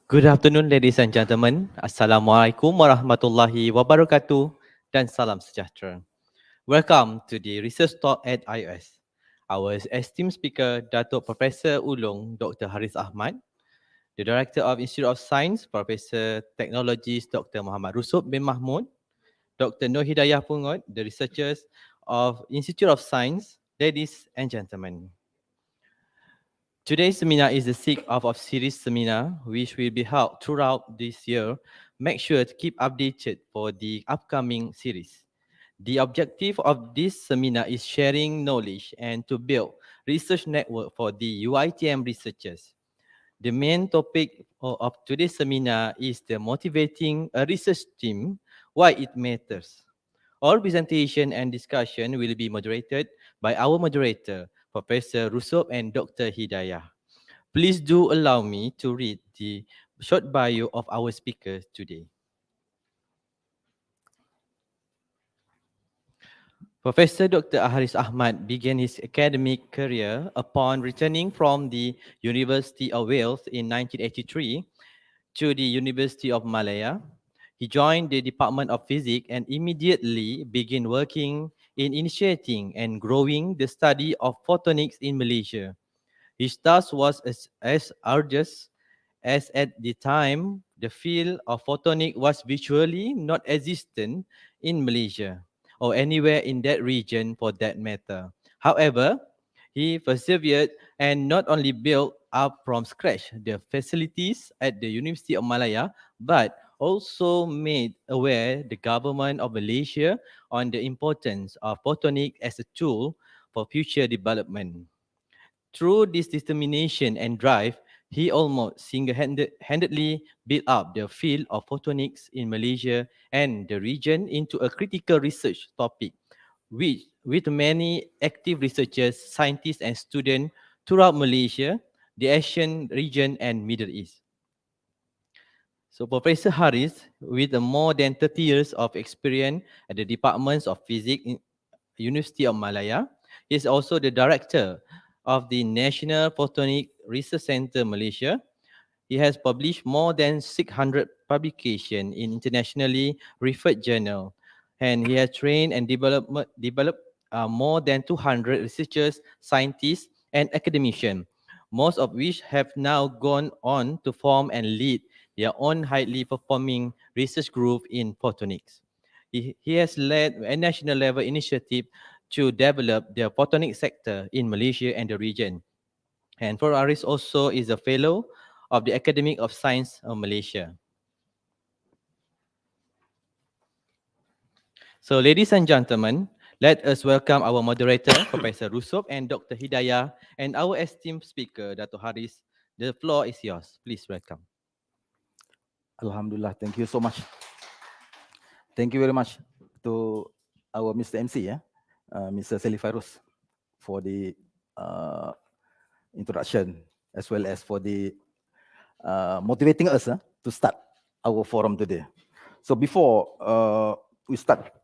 Good afternoon, ladies and gentlemen. Assalamualaikum warahmatullahi wabarakatuh dan salam sejahtera. Welcome to the Research Talk at IOS. Our esteemed speaker, Datuk Professor Ulung Dr. Haris Ahmad, the Director of Institute of Science, Professor Technologies Dr. Muhammad Rusub bin Mahmud, Dr. Nur Hidayah Pungot, the researchers of Institute of Science, ladies and gentlemen. Today's seminar is the sixth of series seminar, which will be held throughout this year. Make sure to keep updated for the upcoming series. The objective of this seminar is sharing knowledge and to build research network for the UITM researchers. The main topic of today's seminar is the motivating a research team, why it matters. All presentation and discussion will be moderated by our moderator, Professor Rusub and Dr. Hidayah. Please do allow me to read the short bio of our speakers today. Professor Dr. Haris Ahmad began his academic career upon returning from the University of Wales in 1983 to the University of Malaya. He joined the Department of Physics and immediately began working in initiating and growing the study of photonics in Malaysia. His task was as arduous as at the time the field of photonics was virtually not existent in Malaysia or anywhere in that region for that matter. However, he persevered and not only built up from scratch the facilities at the University of Malaya, but also made aware the government of Malaysia on the importance of photonics as a tool for future development. Through this determination and drive, he almost single-handedly built up the field of photonics in Malaysia and the region into a critical research topic, which, with many active researchers, scientists, and students throughout Malaysia, the Asian region, and Middle East. So Professor Haris, with more than 30 years of experience at the Departments of Physics in University of Malaya, he is also the director of the National Photonic Research Center Malaysia. He has published more than 600 publications in internationally referred journals, and he has trained and developed more than 200 researchers, scientists, and academicians, most of which have now gone on to form and lead their own highly performing research group in photonics. He has led a national level initiative to develop the photonic sector in Malaysia and the region. And Prof. Aris also is a fellow of the Academy of Science of Malaysia. So ladies and gentlemen, let us welcome our moderator, Professor Rusub and Dr. Hidayah, and our esteemed speaker, Dr. Haris. The floor is yours. Please welcome. Alhamdulillah, thank you so much. Thank you very much to our Mr. MC, Mr. Salih Fairuz, for the introduction, as well as for the motivating us to start our forum today. So before we start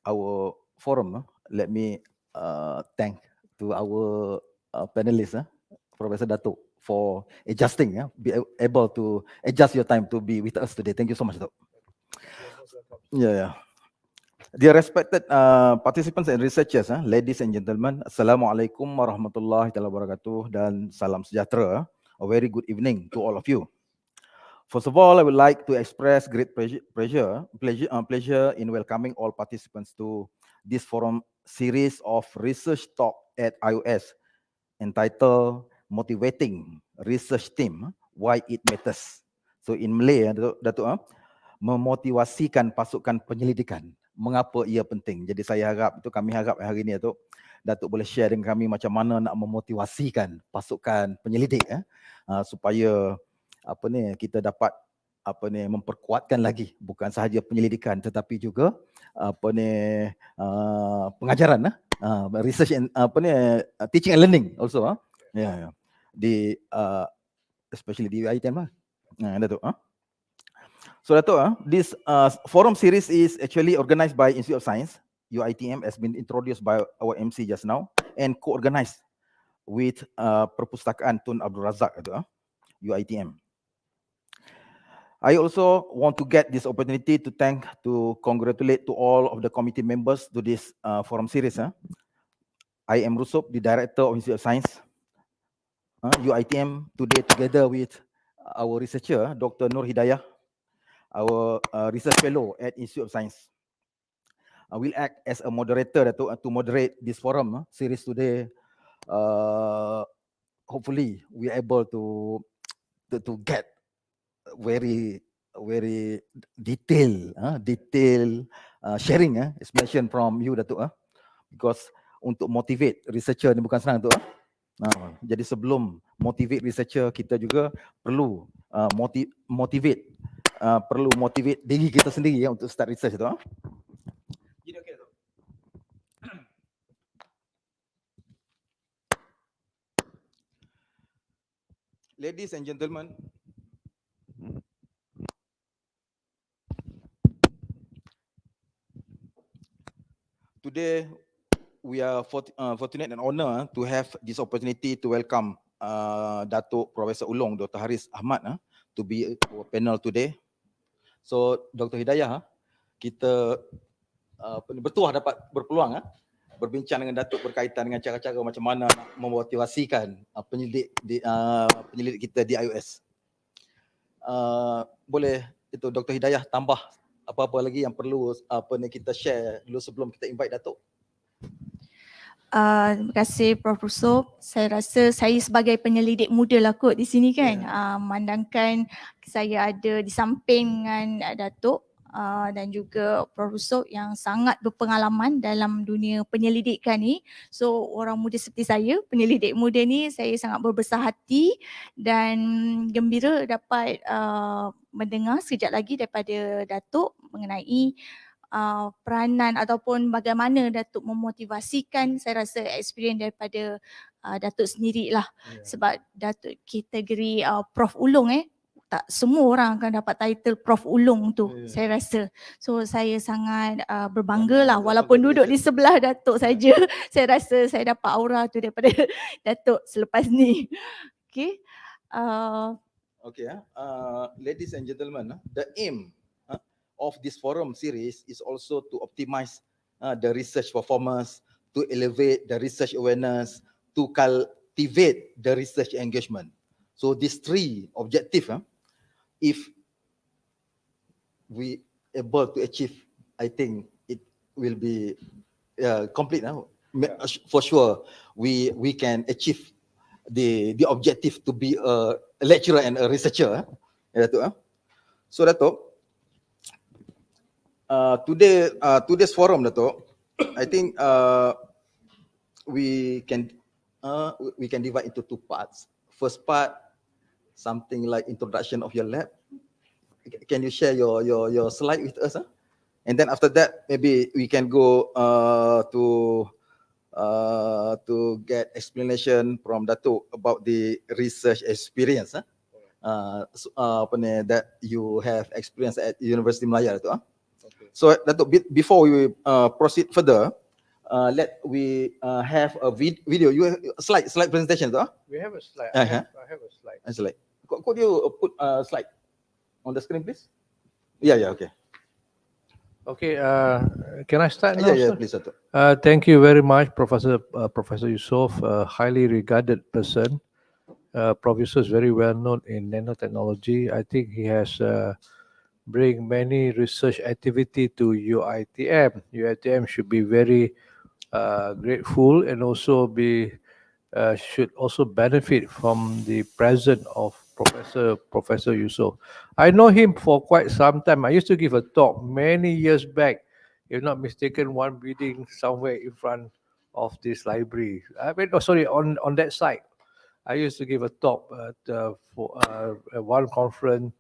our forum, let me thank to our panelists, Professor Datuk, for adjusting, be able to adjust your time to be with us today. Thank you so much, Datuk. Yeah. Dear respected participants and researchers, ladies and gentlemen, Assalamualaikum warahmatullahi wabarakatuh dan salam sejahtera. A very good evening to all of you. First of all, I would like to express great pleasure in welcoming all participants to this forum series of research talk at IOS entitled Motivating Research Team, Why It Matters. So in Malay, Datuk, memotivasikan pasukan penyelidikan, mengapa ia penting. Jadi saya harap, kami harap hari ini Datuk boleh share dengan kami macam mana nak memotivasikan pasukan penyelidik supaya kita dapat memperkuatkan lagi bukan sahaja penyelidikan tetapi juga pengajaran, research and teaching and learning also di especially di UITM Datuk. So Datuk, this forum series is actually organized by Institute of Science. UITM has been introduced by our MC just now and co-organized with Perpustakaan Tun Abdul Razak, UITM. I also want to get this opportunity to congratulate to all of the committee members to this forum series. I am Rusup, the Director of Institute of Science, UITM, today together with our researcher, Dr. Nur Hidayah, our research fellow at Institute of Science. I will act as a moderator to moderate this forum series today. Hopefully, we are able to get very detailed sharing explanation from you, Datuk. Because untuk motivate researcher ni bukan senang, Datuk. Jadi sebelum motivate researcher, kita juga perlu motivate diri kita sendiri untuk start research tu. Jadi okey, Datuk. Ladies and gentlemen, today we are fortunate and honored to have this opportunity to welcome Datuk Professor Ulong, Dr. Haris Ahmad, to be our panel today. So, Dr. Hidayah, kita bertuah dapat berpeluang berbincang dengan Datuk berkaitan dengan cara-cara macam mana memotivasikan penyelidik kita di IUS. Boleh itu Dr. Hidayah tambah apa-apa lagi yang perlu kita share dulu sebelum kita invite Datuk? Terima kasih Prof. Rusup. Saya rasa saya sebagai penyelidik muda lah kot di sini kan. Memandangkan saya ada di samping dengan Datuk dan juga Prof. Rusup yang sangat berpengalaman dalam dunia penyelidikan ni. So orang muda seperti saya, penyelidik muda ni, saya sangat berbesar hati dan gembira dapat mendengar sekejap lagi daripada Datuk mengenai peranan ataupun bagaimana Datuk memotivasikan. Saya rasa experience daripada Datuk sendirilah. Sebab Datuk kategori Prof Ulong tak semua orang akan dapat title Prof Ulong tu. Saya rasa. So saya sangat berbanggalah walaupun duduk di sebelah Datuk saja. Saya rasa saya dapat aura tu daripada Datuk selepas ni. Okay. Ladies and gentlemen, the aim of this forum series is also to optimize the research performance, to elevate the research awareness, to cultivate the research engagement. So these three objectives, if we able to achieve, I think it will be complete. For sure, we can achieve the objective to be a lecturer and a researcher. So Datuk, today's forum, Datuk, I think we can divide into two parts. First part, something like introduction of your lab. Can you share your slide with us? And then after that, maybe we can go to get explanation from Datuk about the research experience that you have experienced at University Malaya, Datuk. So Datuk, before we proceed further, let we have a video. You have a slide presentation, Datuk? We have a slide. I have a slide. A slide. Could you put a slide on the screen, please? Yeah, okay. Okay, can I start now? Yeah, sir? please, Datuk. Thank you very much, Professor Yusof, a highly regarded person. Professor is very well known in nanotechnology. I think he has bring many research activity to UITM. UITM should be very grateful and also should also benefit from the presence of Professor Yusof. I know him for quite some time. I used to give a talk many years back, if not mistaken, one building somewhere in front of this library. I mean, on that site. I used to give a talk for one conference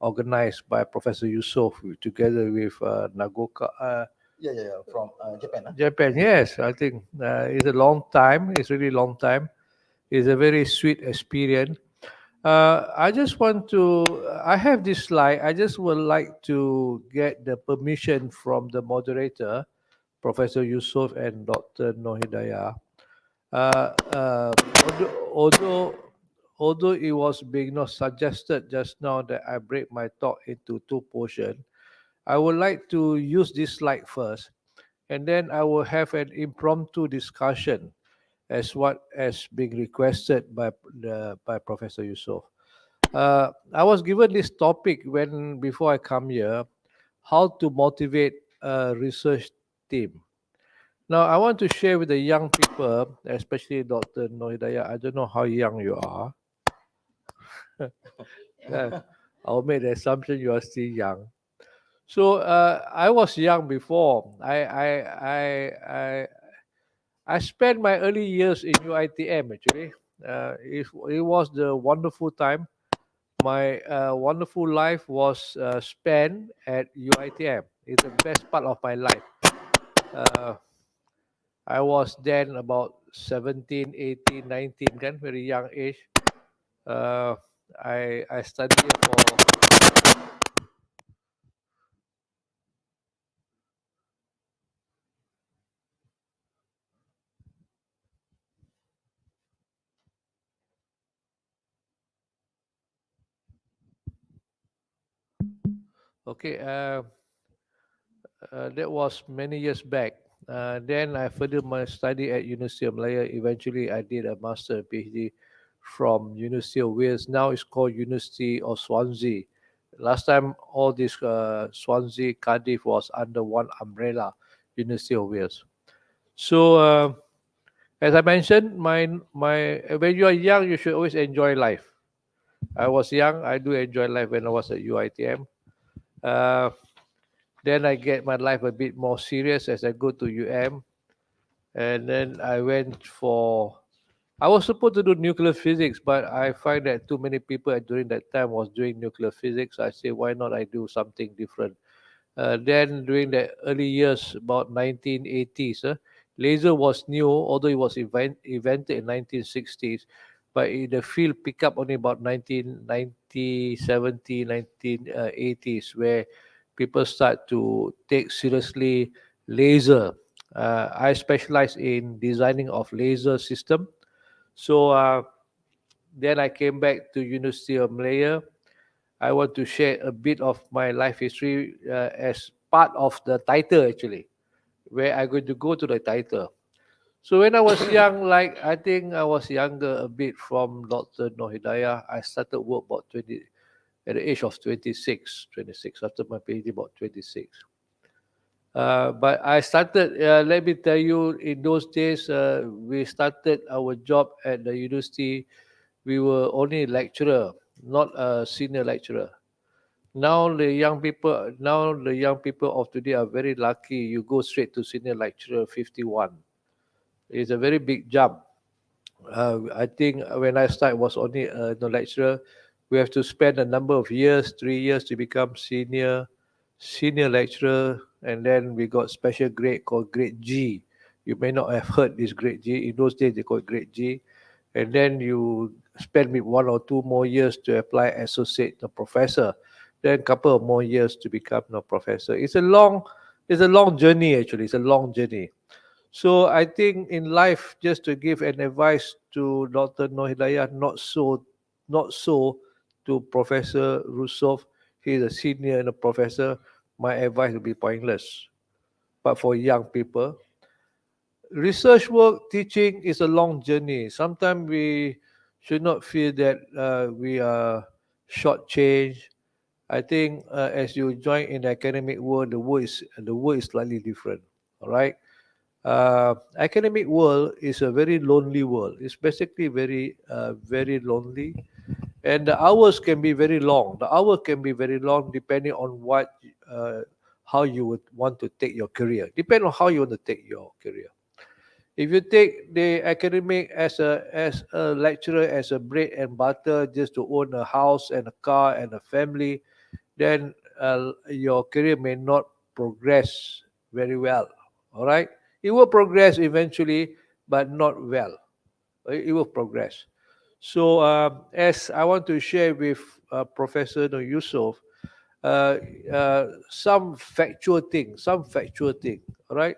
organized by Professor Yusof together with Nagoka. From Japan. Japan, yes. I think it's a long time. It's really long time. It's a very sweet experience. I have this slide. I just would like to get the permission from the moderator, Professor Yusof and Dr. Nohidaya. although it was being not suggested just now that I break my talk into two portions, I would like to use this slide first, and then I will have an impromptu discussion as what has been requested by Professor Yusof. I was given this topic when before I come here, how to motivate a research team. Now, I want to share with the young people, especially Dr. Nohidaya. I don't know how young you are. I'll make the assumption you are still young. So I was young before. I spent my early years in UITM actually. It was the wonderful time. My wonderful life was spent at UITM. It's the best part of my life. Uh, I was then about 17, 18, 19, kan, very young age. Uh, I studied here for okay. That was many years back. Then I furthered my study at University of Malaya. Eventually, I did a master and PhD from University of Wales. Now it's called University of Swansea. Last time, all this Swansea, Cardiff was under one umbrella, University of Wales. So, as I mentioned, my when you are young, you should always enjoy life. I was young. I do enjoy life when I was at UITM. Uh, then I get my life a bit more serious as I go to UM. And then I went for, I was supposed to do nuclear physics, but I find that too many people during that time was doing nuclear physics. I say, why not I do something different? Then during the early years, about 1980s, laser was new, although it was invented in 1960s, but the field picked up only about 1990, 70, 1980s, where people start to take seriously laser. I specialize in designing of laser system. So then I came back to University of Malaya. I want to share a bit of my life history as part of the title actually, where I'm going to go to the title. So when I was young, like I think I was younger a bit from Dr. Nohidaya, I started work about 20, at the age of 26, after my PhD about 26. But I started, let me tell you, in those days, we started our job at the university. We were only a lecturer, not a senior lecturer. Now the young people of today are very lucky. You go straight to senior lecturer 51. It's a very big jump. I think when I started was only a lecturer. We have to spend a number of years, 3 years to become senior lecturer, and then we got special grade called grade G. You may not have heard this grade G. In those days they called grade G, and then you spend 1 or 2 more years to apply associate the professor, then a couple of more years to become a professor. It's a long journey actually. It's a long journey. So I think in life, just to give an advice to Dr. Nohidaya, not so to Professor Rusov. He's a senior and a professor. My advice will be pointless. But for young people, research work, teaching is a long journey. Sometimes we should not feel that we are shortchanged. I think as you join in the academic world, the world is slightly different. All right. Academic world is a very lonely world. It's basically very lonely, and the hours can be very long. The hour can be very long depending on how you would want to take your career. Depend on how you want to take your career. If you take the academic as a lecturer as a bread and butter, just to own a house and a car and a family, then your career may not progress very well. All right, it will progress eventually, but not well. It will progress. So, as I want to share with Professor Yusuf, uh, some factual thing. All right.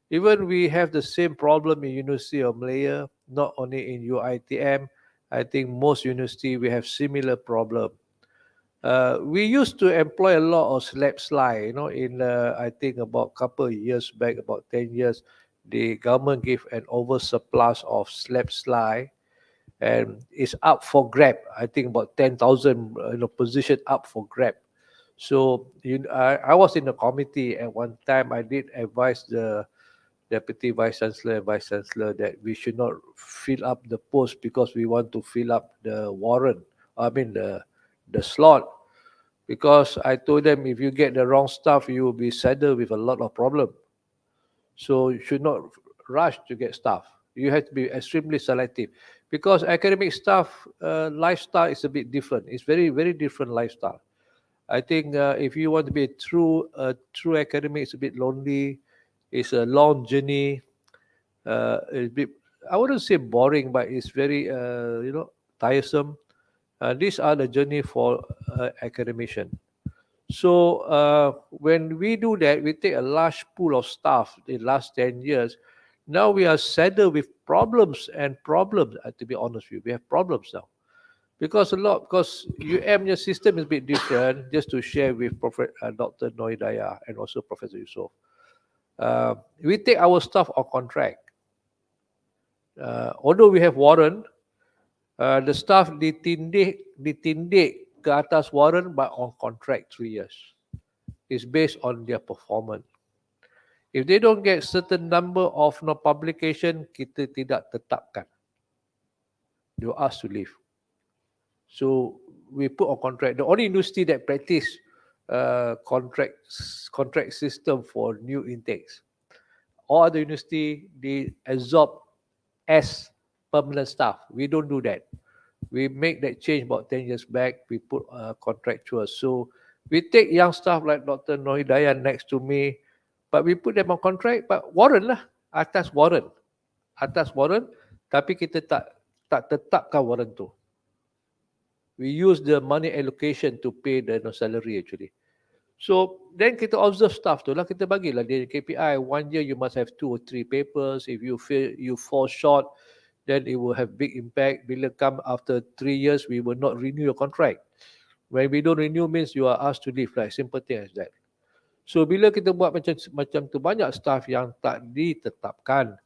Even we have the same problem in University of Malaya, not only in UITM. I think most university we have similar problem. We used to employ a lot of slab slide, in I think about couple of years back, about 10 years, the government gave an oversurplus of slab slide, and it's up for grab. I think about 10,000 position up for grab. So I was in the committee at one time. I did advise the deputy vice chancellor that we should not fill up the post because we want to fill up the warrant. I mean the slot, because I told them if you get the wrong staff, you will be saddled with a lot of problem. So you should not rush to get staff. You have to be extremely selective, because academic staff lifestyle is a bit different. It's very, very different lifestyle. I think if you want to be a true academic, it's a bit lonely. It's a long journey. It's a bit, I wouldn't say boring, but it's very tiresome. These are the journey for academician. So when we do that, we take a large pool of staff in the last 10 years. Now we are saddled with problems and problems. To be honest with you, we have problems now. Because UM system is a bit different, just to share with Dr. Noidaya and also Professor Yusof. We take our staff on contract. Although we have warrant, the staff ditindik ke atas warrant but on contract 3 years. It's based on their performance. If they don't get certain number of publication, kita tidak tetapkan. They were asked to leave. So we put on contract. The only university that practice contract system for new intakes. All other university, they absorb as permanent staff. We don't do that. We make that change about 10 years back. We put contractual. So we take young staff like Dr. Nohidaya next to me, but we put them on contract, but warrant lah, atas warrant. Atas warrant, tapi kita tak tetapkan warrant tu. We use the money allocation to pay the salary actually. So then kita observe staff tu lah, kita bagilah dia KPI. 1 year you must have 2 or 3 papers. If you fall short, then it will have big impact. Bila come after 3 years, we will not renew your contract. When we don't renew means you are asked to leave, like simple thing as that. So bila kita buat macam tu, banyak staff yang tak ditetapkan.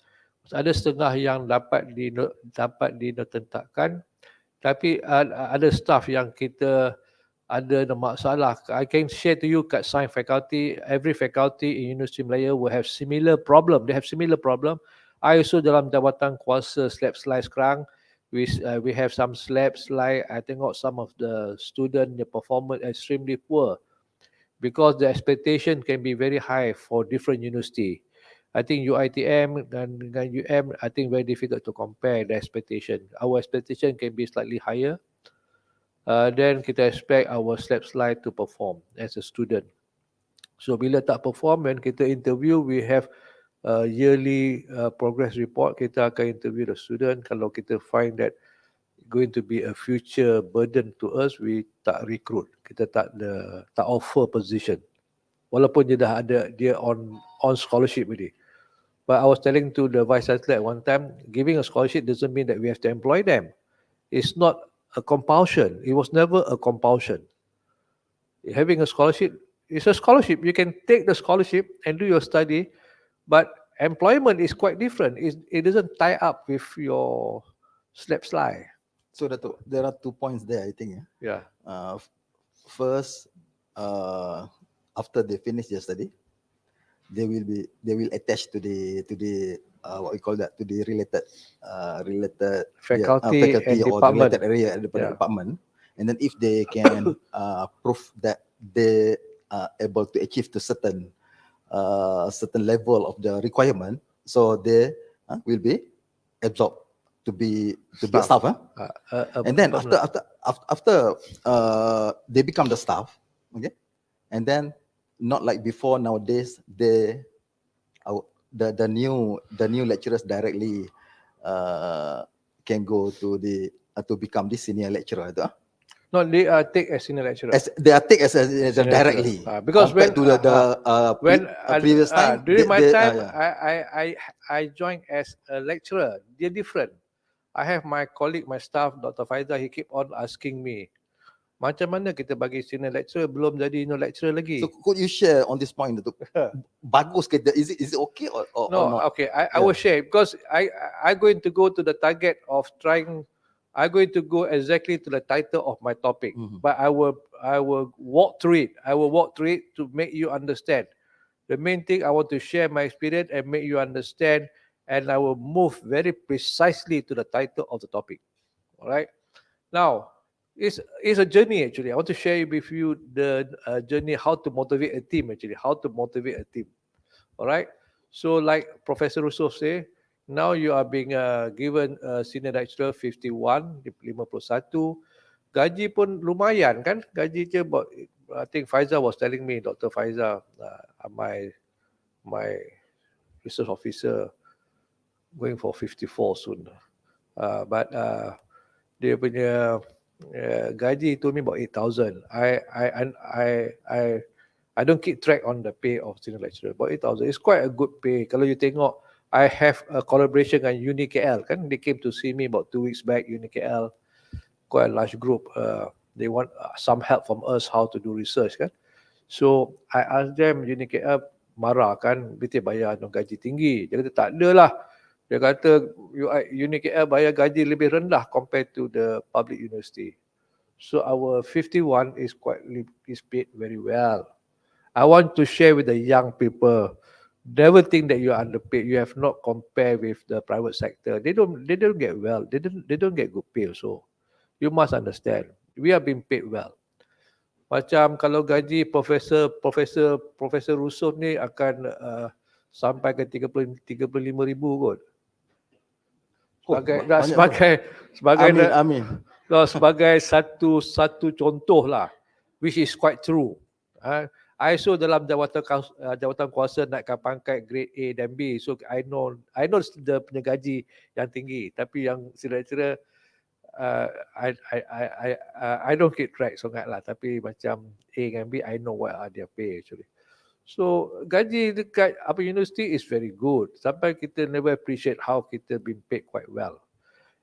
Ada setengah yang dapat ditetapkan, tapi ada staff yang kita ada masalah. I can share to you kat science faculty, every faculty in Universiti Malaya will have similar problem. They have similar problem. I also dalam jabatan kuasa slab slide sekarang, we have some slab slide. I tengok some of the student, the performance extremely poor because the expectation can be very high for different university. I think UITM dengan UM, I think very difficult to compare the expectation. Our expectation can be slightly higher. Then kita expect our slab slide to perform as a student. So bila tak perform, when kita interview, we have yearly progress report. Kita akan interview the student. Kalau kita find that going to be a future burden to us, we tak recruit. Kita tak offer position. Walaupun dia dah ada, dia on scholarship already. But I was telling to the vice chancellor at one time, giving a scholarship doesn't mean that we have to employ them. It's not a compulsion. It was never a compulsion. Having a scholarship is a scholarship. You can take the scholarship and do your study, but employment is quite different. It doesn't tie up with your slab slide. So Dato', there are 2 points there, I think. Yeah. First, after they finish their study, they will attach to the what we call that, to the related faculty and or department. related area at the department, and then if they can prove that they are able to achieve to certain level of the requirement, so they will be absorbed to be a staff. And then after they become the staff, okay, and then not like before, nowadays the new lecturers directly can go to become the senior lecturer. No, they are take as senior lecturer. They are take as a directly. Because when previous time, during my time, I joined as a lecturer. They're different. I have my colleague, my staff, Dr. Faizal, he keep on asking me, macam mana kita bagi senior lecturer belum jadi lecturer lagi? So could you share on this point, Datuk? Bagus ke? Is it okay or No, not? okay, I will share because I'm going to go to the target of trying. I'm going to go exactly to the title of my topic, but I will walk through it. I will walk through it to make you understand. The main thing I want to share my experience and make you understand, and I will move very precisely to the title of the topic. All right. Now, it's a journey actually. I want to share with you the journey how to motivate a team actually. How to motivate a team. All right. So like Professor Russo say, now you are being given senior lecturer 51, 51. Gaji pun lumayan kan? Gaji je about, I think Faizal was telling me, Dr. Faizal, my research officer going for 54 soon. But dia punya gaji told me about 8,000. I don't keep track on the pay of senior lecturer. About 8,000. It's quite a good pay. Kalau you tengok, I have a collaboration dengan UniKL kan. They came to see me about 2 weeks back. UniKL, quite a large group. They want some help from us how to do research kan. So I asked them, UniKL marah kan, betul bayar gaji tinggi. Dia kata tak ada lah. Dia kata UniKL bayar gaji lebih rendah compared to the public university. So our 51 is paid very well. I want to share with the young people. Never think that you are underpaid. You have not compared with the private sector. They don't get well. They don't get good pay also. You must understand. We are being paid well. Macam kalau gaji Profesor Russo ni akan sampai ke 35,000 kot. Sebagai satu contoh lah, which is quite true. I so dalam jawatan kuasa naikkan pangkat grade A dan B, so I know the punya gaji yang tinggi, tapi yang lecturer I don't keep track sangat lah, tapi macam A dan B I know what are their pay actually. So gaji dekat university is very good. Sampai kita never appreciate how kita been paid quite well.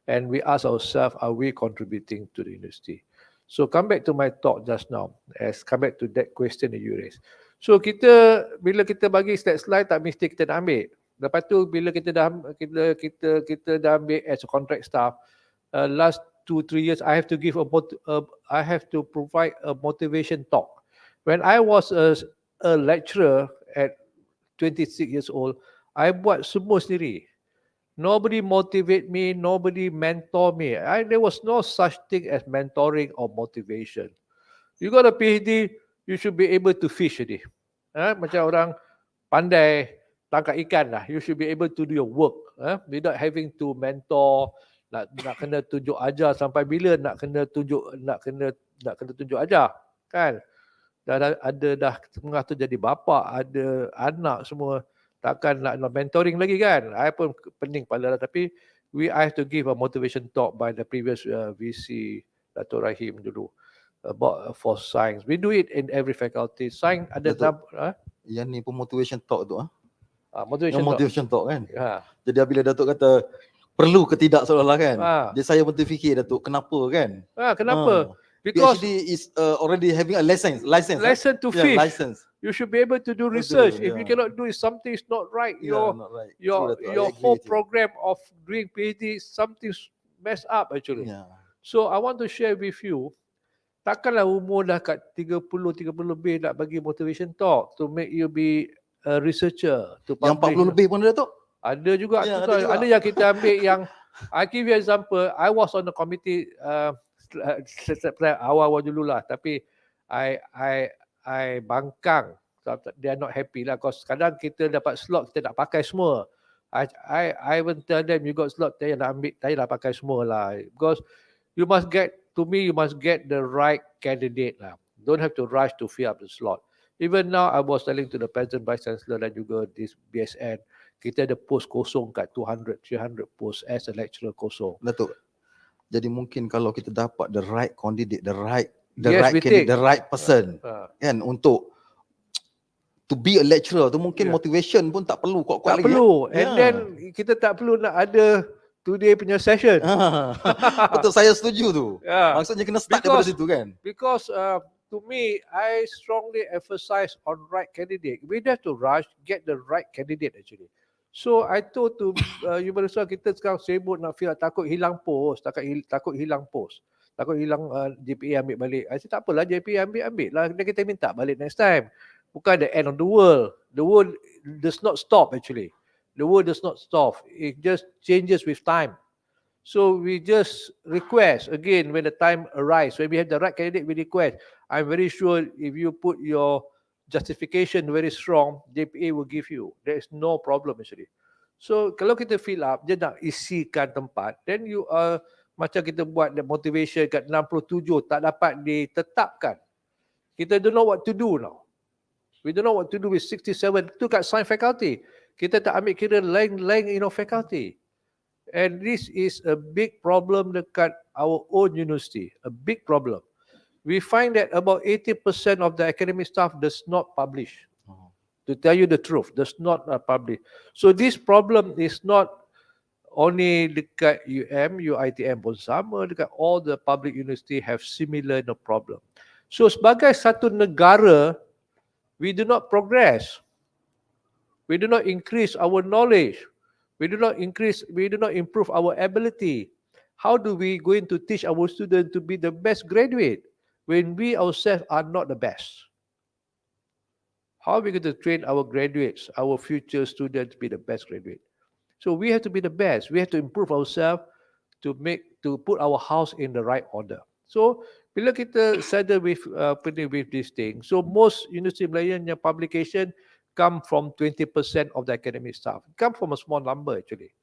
And we ask ourselves, are we contributing to the university? So come back to my talk just now. Come back to that question that you raised. So bila kita bagi slide tak mesti kita nak ambil. Lepas tu bila kita dah ambil as a contract staff, last 2-3 years I have to provide a motivation talk. When I was a lecturer at 26 years old, I buat semua sendiri. Nobody motivate me, nobody mentor me. There was no such thing as mentoring or motivation. You got a PhD, you should be able to fish already. Macam orang pandai tangkap ikan lah. You should be able to do your work without having to mentor, nak kena tunjuk ajar sampai bila nak kena tunjuk ajar kan. Dah tengah tu jadi bapa, ada anak semua. Takkan nak mentoring lagi kan. I pun pening kepala lah. Tapi I have to give a motivation talk by the previous VC, Dato' Rahim dulu, about for science. We do it in every faculty. Science ada yang ni pun motivation talk tu motivation talk kan. Jadi bila Datuk kata perlu ke tidak seolah-olah kan. Dia saya pun terfikir Datuk kenapa kan. Kenapa? Because PhD is already having a license to fish. License. You should be able to do research. If you cannot do it, something is not right. Your whole program of doing PhD, something's messed up actually. So I want to share with you, takkanlah umur dah kat 30 lebih nak bagi motivation talk to make you be a researcher. To yang 40 lebih pun ada tu? Ada juga. Ada yang kita ambil yang, I give you example, I was on the committee awal-awal dululah, tapi I bangkang. They are not happy lah, because kadang kita dapat slot kita nak pakai semua. I even tell them, you got slot, saya nak ambil, saya nak pakai semua lah, because you must get the right candidate lah. Don't have to rush to fill up the slot. Even now I was telling to the President, Vice Chancellor dan juga this BSN, kita ada post kosong kat 200-300 post as a lecturer kosong. Datuk, jadi mungkin kalau kita dapat the right candidate, the right person kan, untuk to be a lecturer tu mungkin motivation pun tak perlu kuat-kuat lagi. Tak perlu. And then kita tak perlu nak ada today punya session. Betul, saya setuju tu. Yeah. Maksudnya kena start daripada situ kan. Because to me, I strongly emphasize on right candidate. We have to rush, get the right candidate actually. So I told to Universitas kita sekarang sibuk nak feel takut hilang post, takut hilang post, takut hilang JPA ambil balik. I said tak apalah, JPA ambil lah. Dan kita minta balik next time. Bukan the end of the world. The world does not stop actually. The world does not stop. It just changes with time. So we just request again when the time arrives, when we have the right candidate, we request. I'm very sure if you put your justification very strong, JPA will give you. There is no problem actually. So kalau kita fill up, dia nak isikan tempat, then you macam kita buat the motivation kat 67 tak dapat ditetapkan. Kita don't know what to do now. We don't know what to do with 67 tu kat science faculty. Kita tak ambil kira lain-lain faculty. And this is a big problem dekat our own university, a big problem. We find that about 80% of the academic staff does not publish. To tell you the truth, does not publish. So this problem is not only dekat UITM pun sama, dekat all the public university have similar problem. So sebagai satu negara, we do not progress. We do not increase our knowledge. We do not improve our ability. How do we going to teach our students to be the best graduate when we ourselves are not the best? How are we going to train our graduates, our future students to be the best graduate? So we have to be the best. We have to improve ourselves to put our house in the right order. So bila kita sadar with this thing, so most Universiti Melayu yang publication come from 20% of the academic staff. It come from a small number actually.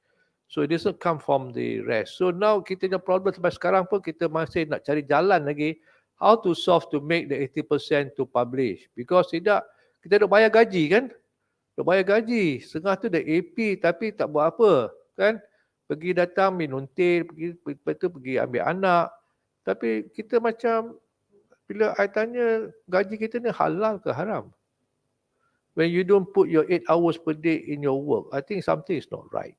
So it doesn't come from the rest. So now kita punya problem sampai sekarang pun kita masih nak cari jalan lagi how to solve to make the 80% to publish. Because tidak, kita nak bayar gaji kan? Nak bayar gaji. Setengah tu dah AP tapi tak buat apa kan? Pergi datang minum teh, pergi ambil anak. Tapi kita macam bila I tanya gaji kita ni halal ke haram? When you don't put your 8 hours per day in your work, I think something is not right.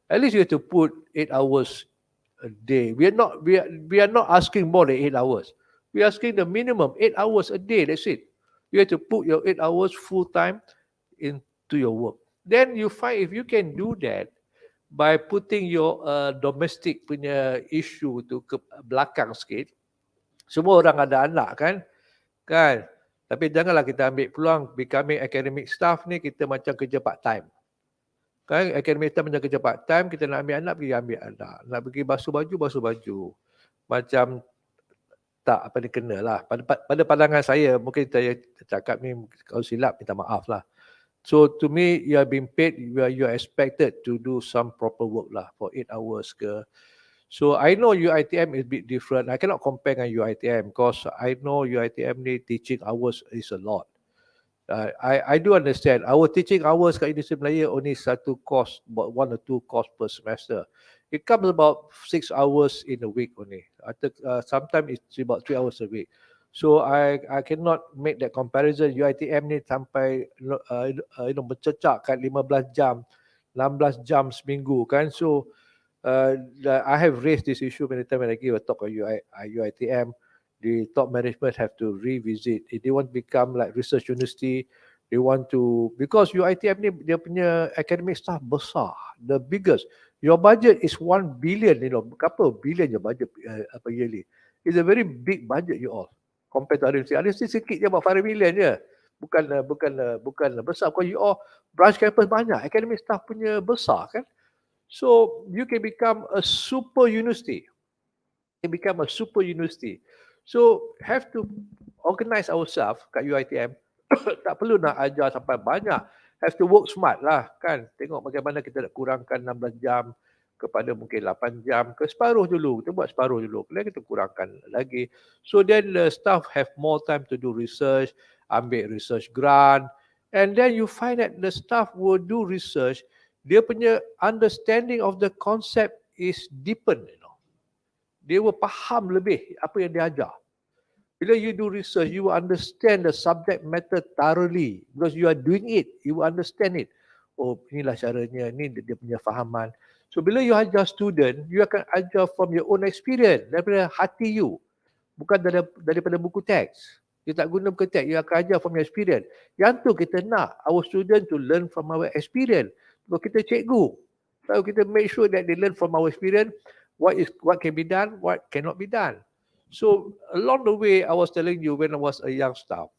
At least you have to put 8 hours a day. We are not asking more than 8 hours. We are asking the minimum 8 hours a day. That's it. You have to put your 8 hours full time into your work. Then you find if you can do that by putting your domestic punya issue tu ke belakang sikit. Semua orang ada anak kan? Tapi janganlah kita ambil peluang becoming academic staff ni kita macam kerja part time. Kan academic staff macam kerja part time, kita nak ambil anak pergi ambil anak, nak pergi basuh baju. Macam tak apa ni kena lah. Pada pandangan saya, mungkin saya cakap ni kalau silap minta maaf lah. So to me, you are being paid, you are expected to do some proper work lah for 8 hours ke. So I know UITM is a bit different. I cannot compare dengan UITM because I know UITM ni teaching hours is a lot. I do understand. Our teaching hours kat Universiti Melayu only satu course, about 1 or 2 course per semester. It comes about 6 hours in a week only. Sometimes it's about 3 hours a week. So I cannot make that comparison. UITM ni sampai bercecak kat 15 jam, 16 jam seminggu kan. So I have raised this issue many times when I give a talk on UITM. The top management have to revisit. If they want to become like research university, they want to, because UITM ni dia punya academic staff besar, the biggest. Your budget is 1 billion, berapa billion your budget yearly. It's a very big budget you all compared to other university. Other university sikit je about 5 million je. Bukan besar. Because you all branch campus banyak, academic staff punya besar kan. So you can become a super university. So have to organize ourselves kat UITM. Tak perlu nak ajar sampai banyak. Have to work smart lah kan. Tengok bagaimana kita nak kurangkan 16 jam kepada mungkin 8 jam ke separuh dulu. Kita buat separuh dulu. Kemudian kita kurangkan lagi. So then the staff have more time to do research, ambil research grant. And then you find that the staff will do research. Dia punya understanding of the concept is deepen, Dia will faham lebih apa yang dia ajar. Bila you do research, you will understand the subject matter thoroughly because you are doing it. You will understand it. Oh, inilah caranya, ni dia punya fahaman. So bila you ajar student, you akan ajar from your own experience, daripada hati you, bukan daripada buku teks. You tak guna buku teks, you akan ajar from your experience. Yang tu kita nak our student to learn from our experience. Kalau kita cikgu, so kita make sure that they learn from our experience what can be done, what cannot be done. So along the way, I was telling you when I was a young staff,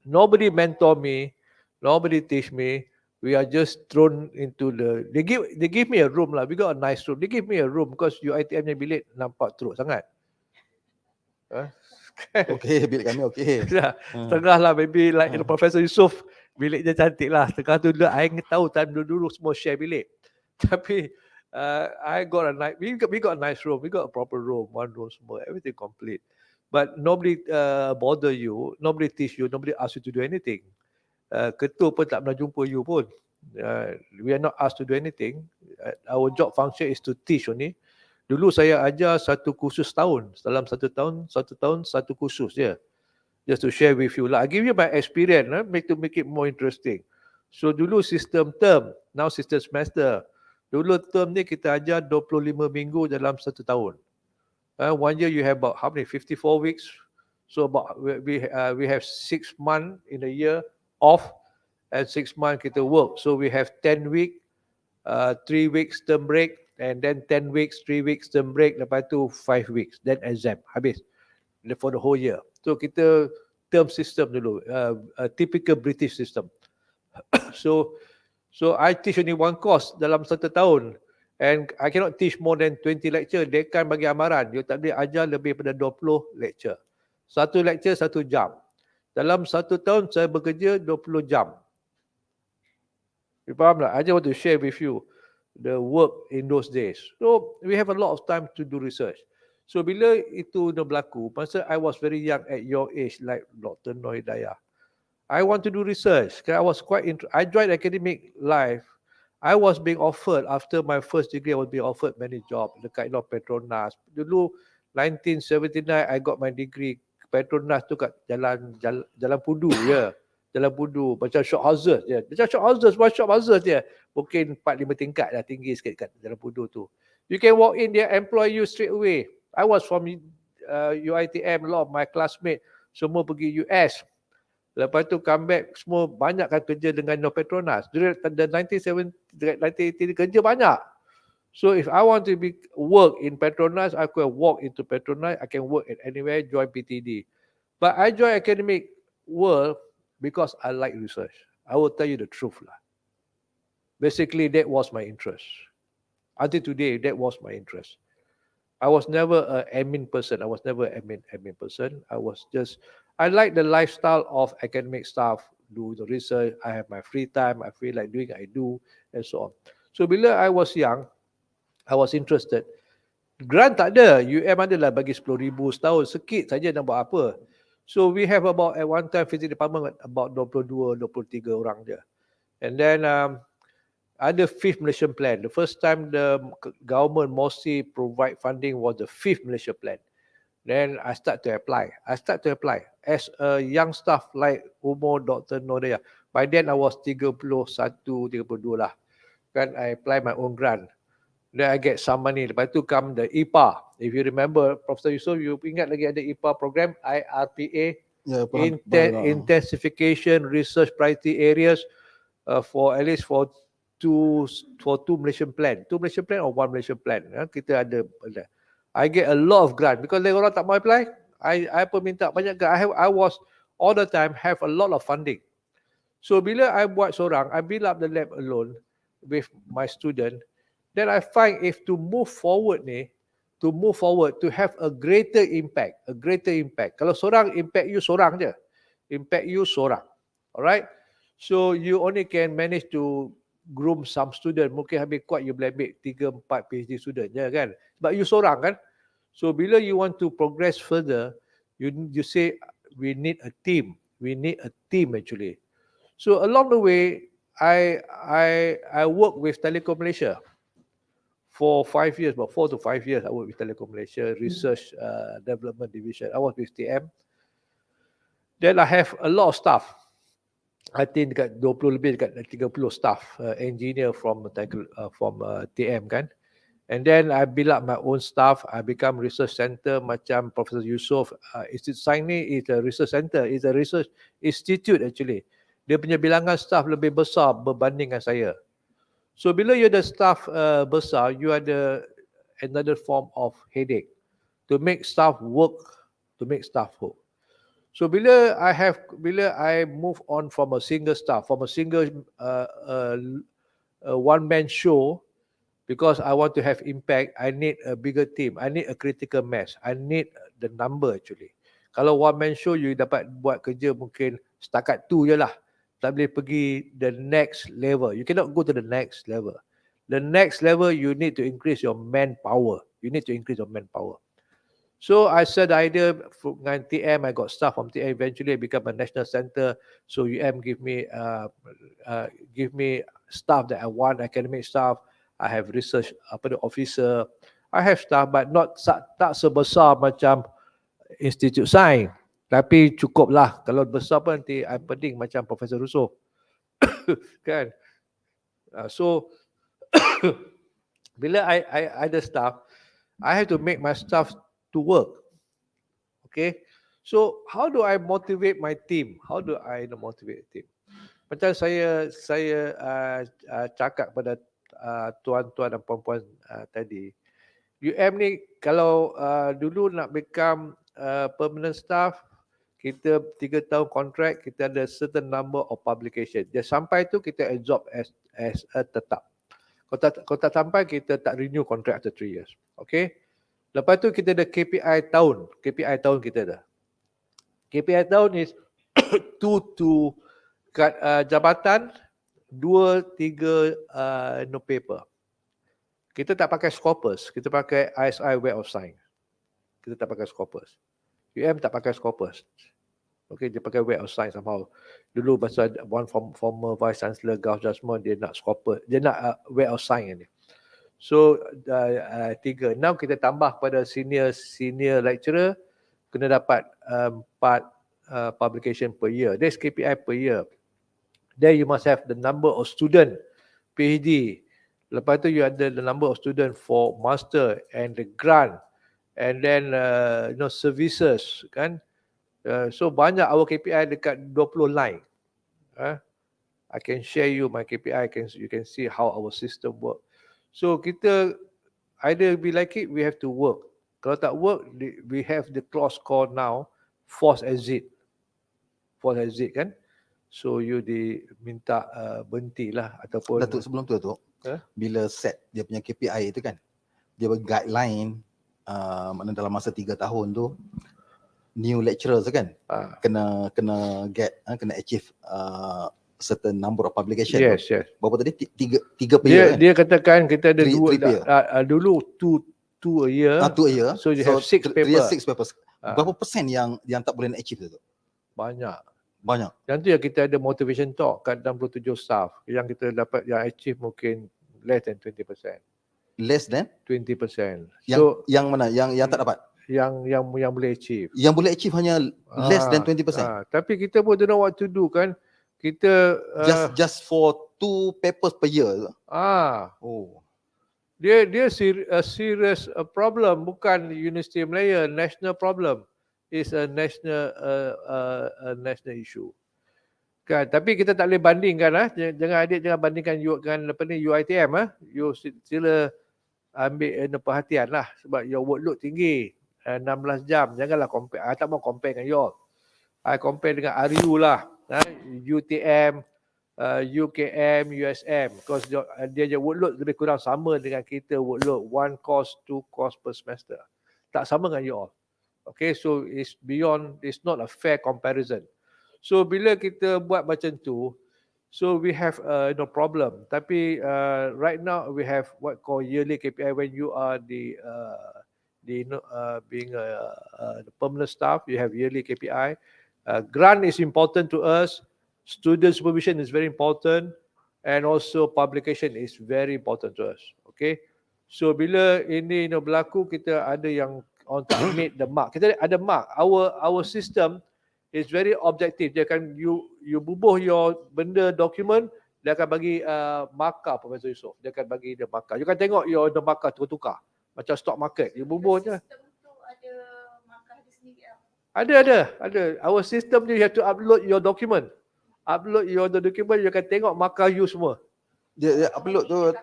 nobody mentor me, nobody teach me. We are just thrown into they give me a room lah. We got a nice room. They give me a room because UiTM-nya bilik nampak teruk sangat. Okay, bilik kami okay. Setengah lah, maybe like Professor Yusof, biliknya cantik lah. Setengah tu I tahu time dulu semua share bilik. Tapi I got a nice, we got a nice room, we got a proper room, one room semua, everything complete. But nobody bother you, nobody teach you, nobody ask you to do anything. Ketua pun tak pernah jumpa you pun. We are not asked to do anything. Our job function is to teach only. Dulu saya ajar satu kursus tahun. Dalam satu tahun, satu kursus je. Just to share with you lah. I give you my experience, to make it more interesting. So dulu sistem term, now sistem semester. Dulu term ni kita ajar 25 minggu dalam satu tahun. 1 year you have about how many? 54 weeks. So about we have 6 months in a year off and 6 months kita work. So we have 10 week, 3 weeks term break, and then 10 weeks, 3 weeks term break, lepas tu 5 weeks, then exam, habis for the whole year. So kita term system dulu, a typical British system. So I teach only one course dalam satu tahun, and I cannot teach more than 20 lecture. Dekan bagi amaran, you tak boleh ajar lebih pada 20 lecture. Satu lecture 1 jam. Dalam satu tahun saya bekerja 20 jam. You faham tak? I just want to share with you the work in those days. So we have a lot of time to do research. So bila itu dah berlaku, masa I was very young at your age, like Dr. Noy Daya, I want to do research. I was quite I joined academic life. I was being offered, after my first degree, I was being offered many jobs dekat Petronas. Dulu 1979 I got my degree. Petronas tu kat jalan Pudu je. Jalan Pudu, macam shop houses je. Macam shop houses, one shop houses je. Mungkin 4-5 tingkat dah tinggi sikit kat Jalan Pudu tu. You can walk in, they employ you straight away. I was from UiTM, a lot of my classmates semua pergi US. Lepas tu come back, semua banyak kan kerja dengan Petronas. Dari 1970, 1980 kerja banyak. So if I want to work in Petronas, I can walk into Petronas, I can work at anywhere, join PTD. But I join academic world because I like research. I will tell you the truth lah. Basically, that was my interest. Until today, that was my interest. I was never an admin person. I was never an admin person. I like the lifestyle of academic staff, do the research. I have my free time. I feel like doing, I do, and so on. So bila I was young, I was interested. Grant tak ada. UM adalah bagi 10,000 setahun. Sikit saja nak buat apa. So we have about, at one time, physics department, about 22, 23 orang je. And then ada 5th Malaysian Plan. The first time the government mostly provide funding was the 5th Malaysian Plan. Then I start to apply. As a young staff like umur Dr. Nodaya. By then I was 31, 32 lah. Kan I apply my own grant. Then I get some money. Lepas tu come the IPA. If you remember, Professor Yusof, you ingat lagi ada IPA program, IRPA, Intensification Research Priority Areas, for at least for two Malaysian Plan. 2 Malaysian Plan or 1 Malaysian Plan. Kita ada. I get a lot of grant because orang tak mau apply. I pun minta banyak grant. I was all the time have a lot of funding. So bila I buat seorang, I build up the lab alone with my student. Then I find if to move forward, to have a greater impact. Kalau seorang impact you seorang je. Alright? So you only can manage to groom some student. Mungkin habis kuat you boleh ambil 3-4 PhD student je kan. But you seorang kan. So bila you want to progress further, you say we need a team. Actually. So along the way, I work with Telekom Malaysia for 5 years, about 4 to 5 years. I work with Telekom Malaysia Research Development Division. I was with TM. Then I have a lot of staff. I think dekat 20 lebih, dekat 30 staff engineer from TM kan. And then I build up my own staff. I become research center macam Professor Yusof. Institute Sains ni is a research center, is a research institute actually. Dia punya bilangan staff lebih besar berbandingkan saya. So bila you ada staff besar, you ada another form of headache to make staff work, So bila I move on from a single staff, from a single one-man show, because I want to have impact, I need a bigger team. I need a critical mass. I need the number actually. Kalau one-man show, you dapat buat kerja mungkin setakat tu je lah. Tak boleh pergi the next level. You cannot go to the next level. The next level, you need to increase your manpower. So I said the idea dengan TM, I got staff from TM, eventually I become a national center. So UM give me staff that I want, academic staff. I have research officer. I have staff, but tak sebesar macam Institute Sains. Tapi cukup lah. Kalau besar pun nanti I pening macam Profesor Russo. Kan? So bila I ada staff, I have to make my staff to work. Okay. So how do I motivate my team? How do I motivate the team? Macam saya cakap pada tuan-tuan dan puan-puan tadi, UM ni kalau dulu nak become permanent staff, kita 3 tahun kontrak, kita ada certain number of publication. Dia sampai tu kita absorb as a tetap. Kalau tak sampai, kita tak renew kontrak after 3 years. Okay. Lepas tu kita ada KPI tahun. Kita ada. KPI tahun is to kat jabatan 2-3 no paper. Kita tak pakai Scopus, kita pakai ISI Web of Science. Kita tak pakai Scopus. UM tak pakai Scopus. Okay, dia pakai Web of Science somehow. Dulu masa one former Vice Chancellor Gauss Jasmine, dia nak Scopus, dia nak Web of Science ni. So 3. Now kita tambah pada senior lecturer, kena dapat 4 publication per year. That's KPI per year. Then you must have the number of student PhD. Lepas tu you ada the number of student for master and the grant, and then services kan. So banyak our KPI dekat 20 line. I can share you my KPI. You can see how our system work. So kita either we like it, we have to work. Kalau tak work, we have the clause called now force exit kan. So you diminta berhenti lah ataupun Datuk, sebelum tu Datuk, bila set dia punya KPI itu kan, dia guideline maknanya dalam masa 3 tahun tu new lecturers kan kena achieve certain number of publication. Yes. Berapa tadi? 3 per year kan? Dia katakan kita ada Three per year. Dulu 2 a year. 2 a year. So you have 6 papers. 6 papers. Berapa persen yang tak boleh achieve tu? Banyak. Banyak. Nanti kita ada motivation talk kat 67 staff. Yang kita dapat yang achieve mungkin less than 20%. Less than 20%. Yang mana? Yang tak dapat? Yang boleh achieve. Yang boleh achieve hanya less than 20%. Tapi kita pun don't know what to do kan. Kita just for 2 papers per year. Oh. Dia a serious problem, bukan Universiti Malaya, national problem. It's a national issue. Kan, tapi kita tak boleh bandingkan jangan bandingkan dengan UiTM You sila ambil perhatian lah sebab your workload tinggi. 16 jam, janganlah compare. I tak mau compare dengan you all. I compare dengan RU lah. UTM, UKM, USM, because dia workload lebih kurang sama dengan kita workload 1 course, 2 course per semester. Tak sama dengan you all. Okay, so it's not a fair comparison. So bila kita buat macam tu, so we have no problem. Tapi right now we have what called yearly KPI when you are being the permanent staff, you have yearly KPI. Grant is important to us. Student supervision is very important, and also publication is very important to us. Okay, so bila ini berlaku, kita ada yang on tak meet the mark. Kita ada mark. Our system It's very objective. Dia akan you bubuh your benda dokumen, dia akan bagi markah Profesor Yusof. Dia akan bagi dia markah. You kan tengok your the markah tukar-tukar. Macam stock market. You bubuh je. Sistem tu ada markah dia sendiri lah. Ada. Our system you have to upload your document. Upload your document, you akan tengok markah you semua. Dia upload tu,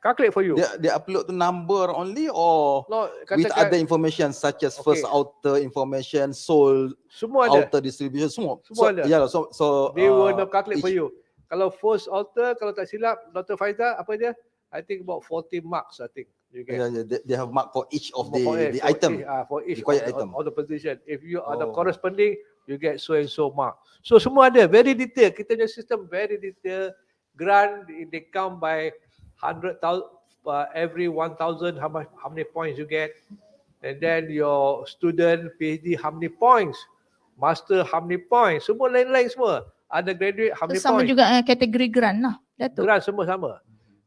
Calculate for you. dia upload tu number only or No, with katakan other information such as Okay. first outer information, sold, semua ada. outer distribution, semua. Semua So, ada. yeah, so They will not calculate for each- you. Kalau first alter, kalau tak silap, Dr. Faizal, apa dia? I think about 40 marks, I think. You get. yeah, they have mark for each of For the each- item. for each required of, item. of the position. If you are the Oh. corresponding, you get so and so mark. So semua ada, very detail. Kita punya system very detail. Grant, they count by 100,000, every 1,000, how many points you get. And then your student, PhD, how many points. Master, how many points. Semua lain-lain semua. Ada graduate, how So, many sama points. juga kategori grant lah, Datuk. Grant semua sama.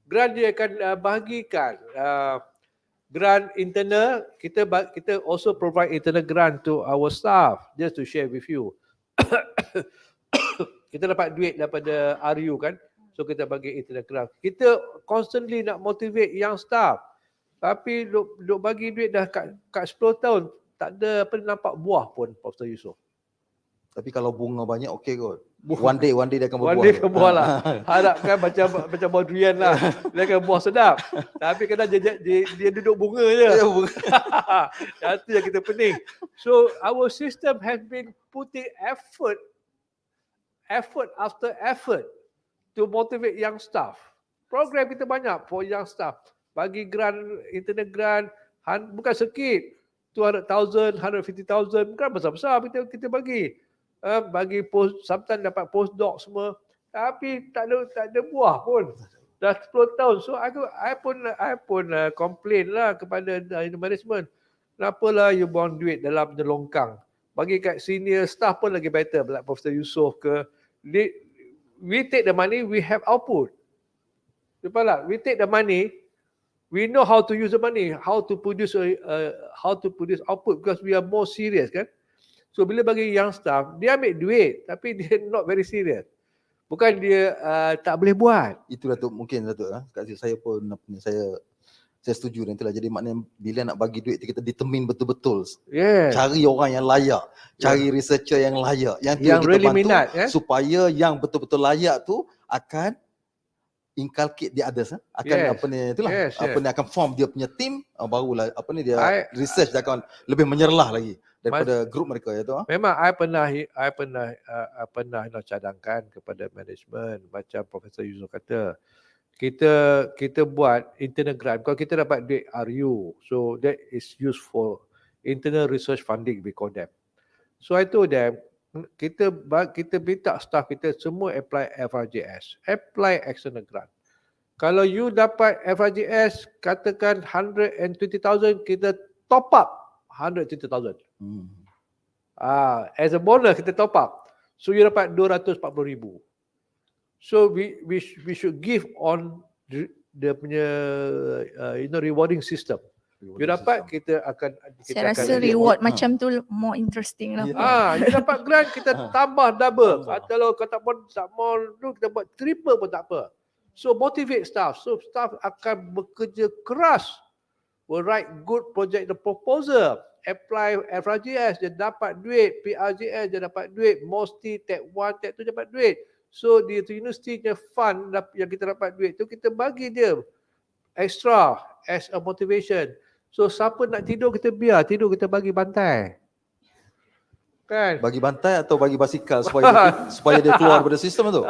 Grant dia akan bahagikan grant internal, kita also provide internal grant to our staff, just to share with you. Kita dapat duit daripada RU kan, so kita bagi internal grant. Kita constantly nak motivate young staff, tapi duk bagi duit dah kat 10 tahun, tak ada apa nampak buah pun, Profesor Yusof. Tapi kalau bunga banyak okey kot. One day dia akan berbuah. One day akan buah lah. Harapkan macam buah durian lah. Dia akan buah sedap. Tapi kadang dia duduk bunga je. Itu yang kita pening. So our system has been putting effort after effort to motivate young staff. Program kita banyak for young staff. Bagi grant, internal grant, bukan sikit. 200,000, 150,000, bukan besar-besar kita bagi. Bagi post, sometimes dapat postdoc semua, tapi tak ada buah pun. Dah 10 tahun. So I pun complain lah kepada management. Kenapalah you buang duit dalam longkang. Bagi kat senior staff pun lagi better, like Profesor Yusof ke. We take the money, we have output. Nampak tak? We take the money, we know how to use the money, how to produce output, because we are more serious kan. So bila bagi young staff, dia ambil duit tapi dia not very serious. Bukan dia tak boleh buat. Itu Datuk, mungkin Datuk kat saya pun saya setuju dengan itulah. Jadi maknanya bila nak bagi duit kita determine betul-betul. Yeah. Cari orang yang layak, cari researcher yang layak, yang tu Yang kita really bantu minat, supaya yang betul-betul layak tu akan inculcate the others, akan Yes. apa ni itulah, Yes, apa ni akan form dia punya team, barulah apa ni dia I- research dia akan lebih menyerlah lagi daripada grup mereka ya tu. Memang I pernah nak cadangkan kepada management, macam Profesor Yusof kata, kita buat internal grant. Kalau kita dapat duit RU, so that is used for internal research funding, we call them. So I told them, kita minta staff kita semua apply FRJS, apply external grant. Kalau you dapat FRJS, katakan 120,000, kita top up 120,000. As a bonus kita top up. So you dapat 240,000. So we should give on dia punya rewarding system. You dapat, kita akan Saya rasa reward macam tu more interesting lah. you dapat grant, kita tambah double. Kalau kau tak mau tu, kita buat triple pun tak apa. So motivate staff. So staff akan bekerja keras, will write good project the proposal, apply FRJS, dia dapat duit, PRJS dia dapat duit, MOSTI, Tab 1, Tab 2 dapat duit. So di university punya fund yang kita dapat duit tu, kita bagi dia extra as a motivation. So siapa nak tidur, kita biar tidur, kita bagi bantai. Kan? Bagi bantai atau bagi basikal supaya dia keluar daripada sistem tu.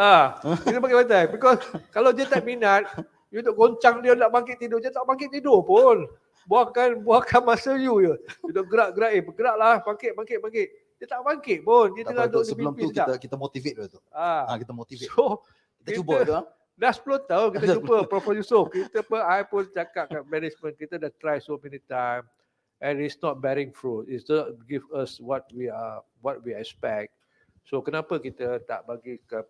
Kita bagi bantai. Because kalau dia tak minat, you duk goncang dia nak bangkit tidur, dia tak bangkit tidur pun. Buahkan masa you je. You duk gerak-gerak, bergeraklah, bangkit. Dia tak bangkit pun. Dia Tak tengah apa, Datuk, duduk sebelum tu sedap. kita motivate dulu tu. Kita motivate. So, Kita cuba tu. dah 10 tahun kita jumpa Prof. Yusof. I pun cakap kat management, kita dah try so many times and it's not bearing fruit. It's not give us what we expect. So kenapa kita tak bagi ke,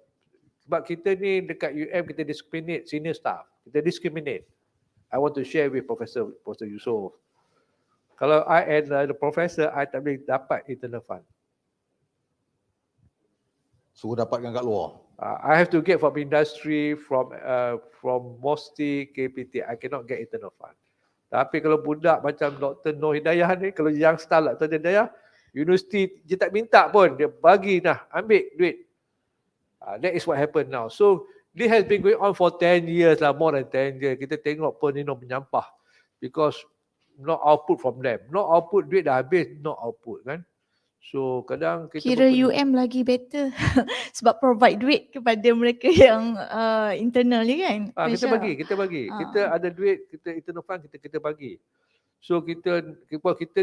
sebab kita ni dekat UM kita discriminate senior staff. Kita discriminate. I want to share with Professor Yusof. Kalau I and the professor, I tak boleh dapat internal fund. Suruh dapatkan kat luar. I have to get from industry, from MOSTI, KPT. I cannot get internal fund. Tapi kalau budak macam Dr. Noh Hidayah ni, kalau yang style Dr. Hidayah, universiti dia tak minta pun, dia bagi nah, ambil duit. That is what happened now. So this has been going on for 10 years lah, more than 10 years. Kita tengok Penino menyampah because no output from them. No output, duit dah habis, no output kan. So kadang kita Kira UM lagi better sebab provide duit kepada mereka yang internal ni kan. kita Masya. bagi. Kita ada duit, kita internal fund, kita bagi. So kita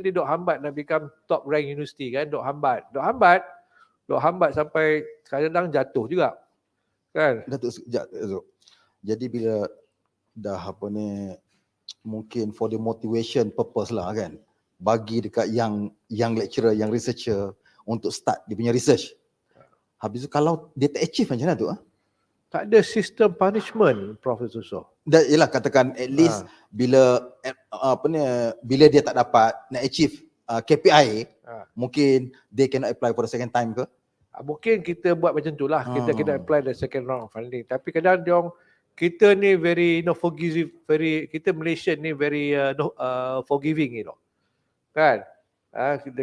ni dok hambat nak become top rank university kan, dok hambat sampai kadang jatuh juga. Kan? Datuk, sekejap, Datuk. Jadi bila dah apa ni, mungkin for the motivation purpose lah kan, bagi dekat yang lecturer, yang researcher untuk start dia punya research. Habis tu kalau dia tak achieve macam mana tu? Tak ada sistem punishment, Profesor So. Dah yalah, katakan at least bila bila dia tak dapat nak achieve KPI, mungkin they cannot apply for the second time ke? Mungkin kita buat macam tu lah. Kita kena apply the second round of funding. Tapi kadang kita ni very forgiving, kita Malaysian ni very forgiving kan.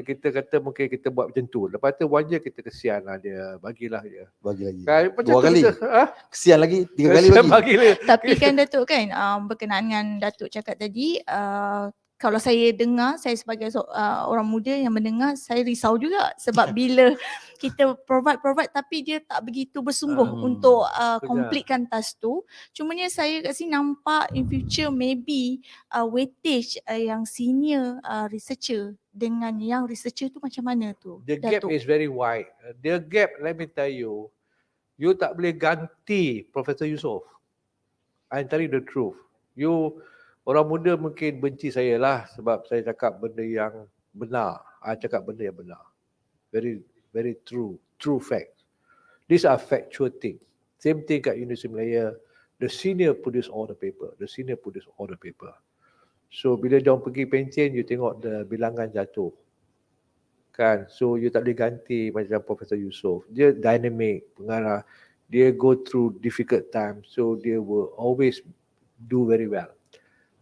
Kita kata mungkin kita buat macam tu. Lepas tu one year kita kesian lah dia, bagilah dia. Bagi lagi. Kan, macam 2 kali. Kesian lagi, 3 kali Kesian bagi. Tapi kan Datuk kan, berkenaan dengan Datuk cakap tadi, kalau saya dengar, saya sebagai orang muda yang mendengar, saya risau juga sebab bila kita provide tapi dia tak begitu bersungguh untuk completekan task tu. Cumanya saya kat sini nampak in future maybe weightage yang senior researcher dengan yang researcher tu macam mana tu? The gap Datuk? is very wide. The gap, let me tell you, you tak boleh ganti Profesor Yusof. I'm telling you the truth. Orang muda mungkin benci saya lah sebab saya cakap benda yang benar. I cakap benda yang benar. Very, very true fact. These are factual things. Same thing kat Universiti Malaya. The senior produce all the paper. So bila diorang pergi pencen, you tengok the bilangan jatuh. Kan? So you tak boleh ganti macam Profesor Yusof. Dia dynamic, pengarah. Dia go through difficult time. So they will always do very well.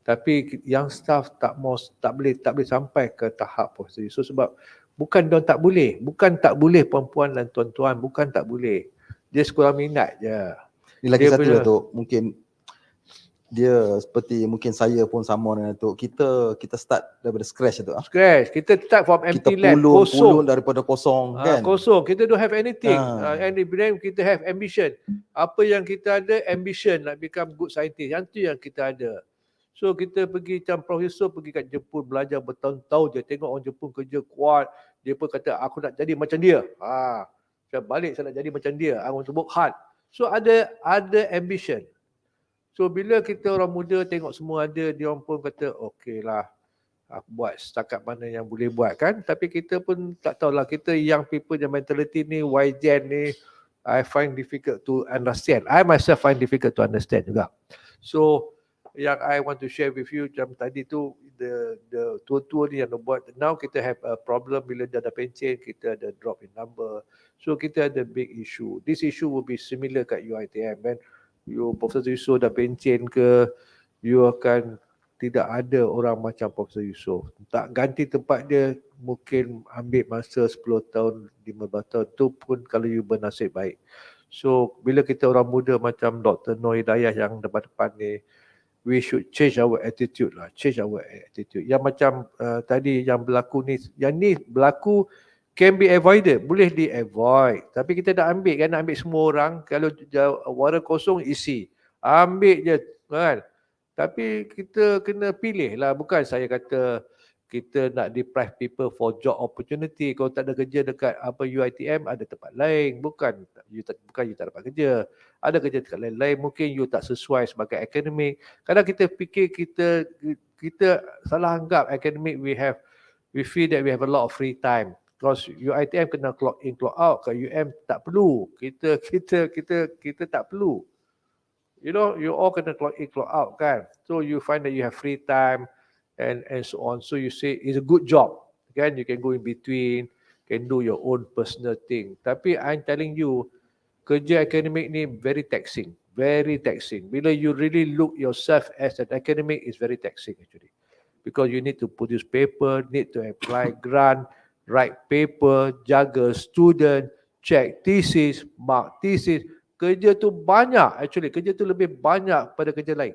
Tapi yang staff tak boleh sampai ke tahap Profesor Yusof sebab bukan dia tak boleh perempuan dan tuan-tuan, bukan tak boleh. Dia sekurang minat je. Ni lagi Dia satu punya- Datuk, mungkin dia seperti mungkin saya pun sama dengan Datuk. Kita start daripada scratch Datuk. Scratch. Kita start from Kita empty land, pulun kosong. daripada kosong kan. Kosong. Kita don't have anything. Ah. And then kita have ambition. Apa yang kita ada, ambition nak become good scientist. Yang tu yang kita ada. So kita pergi macam Profesor pergi kat Jepun belajar bertahun-tahun je. Tengok orang Jepun kerja kuat. Dia pun kata aku nak jadi macam dia. Saya balik saya nak jadi macam dia. I want to work hard. So ada ambition. So bila kita orang muda tengok semua ada, dia orang pun kata okey lah. Aku buat setakat mana yang boleh buat kan. Tapi kita pun tak tahulah, kita young people yang mentality ni, Y-Gen ni, I find difficult to understand. I myself find difficult to understand juga. So yang I want to share with you macam tadi tu, the tua-tua ni yang buat. Now kita have a problem bila dah ada pencen, kita ada drop in number. So kita ada big issue. This issue will be similar kat UiTM kan. You Profesor Yusof dah pencen ke, you akan tidak ada orang macam Profesor Yusof. Tak ganti tempat dia, mungkin ambil masa 10 tahun, 15 tahun tu pun kalau you bernasib baik. So bila kita orang muda macam Dr. Noh Hidayah yang depan-depan ni, we should change our attitude lah. Yang macam tadi yang berlaku ni, yang ni berlaku can be avoided, boleh di-avoid. Tapi kita dah ambil kan, nak ambil semua orang. Kalau warna kosong isi, ambil je kan. Tapi kita kena pilih lah. Bukan saya kata kita nak deprive people for job opportunity. Kalau tak ada kerja dekat UiTM, ada tempat lain. Bukan you tak dapat kerja. Ada kerja dekat lain-lain. Mungkin you tak sesuai sebagai akademik. Kadang kita fikir kita salah anggap akademik we feel that we have a lot of free time. Because UiTM kena clock in, clock out. Kat UM tak perlu. Kita tak perlu. You know, you all kena clock in, clock out kan. So you find that you have free time and so on. So you say it's a good job. Kan? You can go in between, can do your own personal thing. Tapi I'm telling you, kerja akademik ni very taxing. Very taxing. Bila you really look yourself as an academic, is very taxing actually. Because you need to produce paper, need to apply grant, write paper, jaga student, check thesis, mark thesis. Kerja tu banyak actually. Kerja tu lebih banyak pada kerja lain.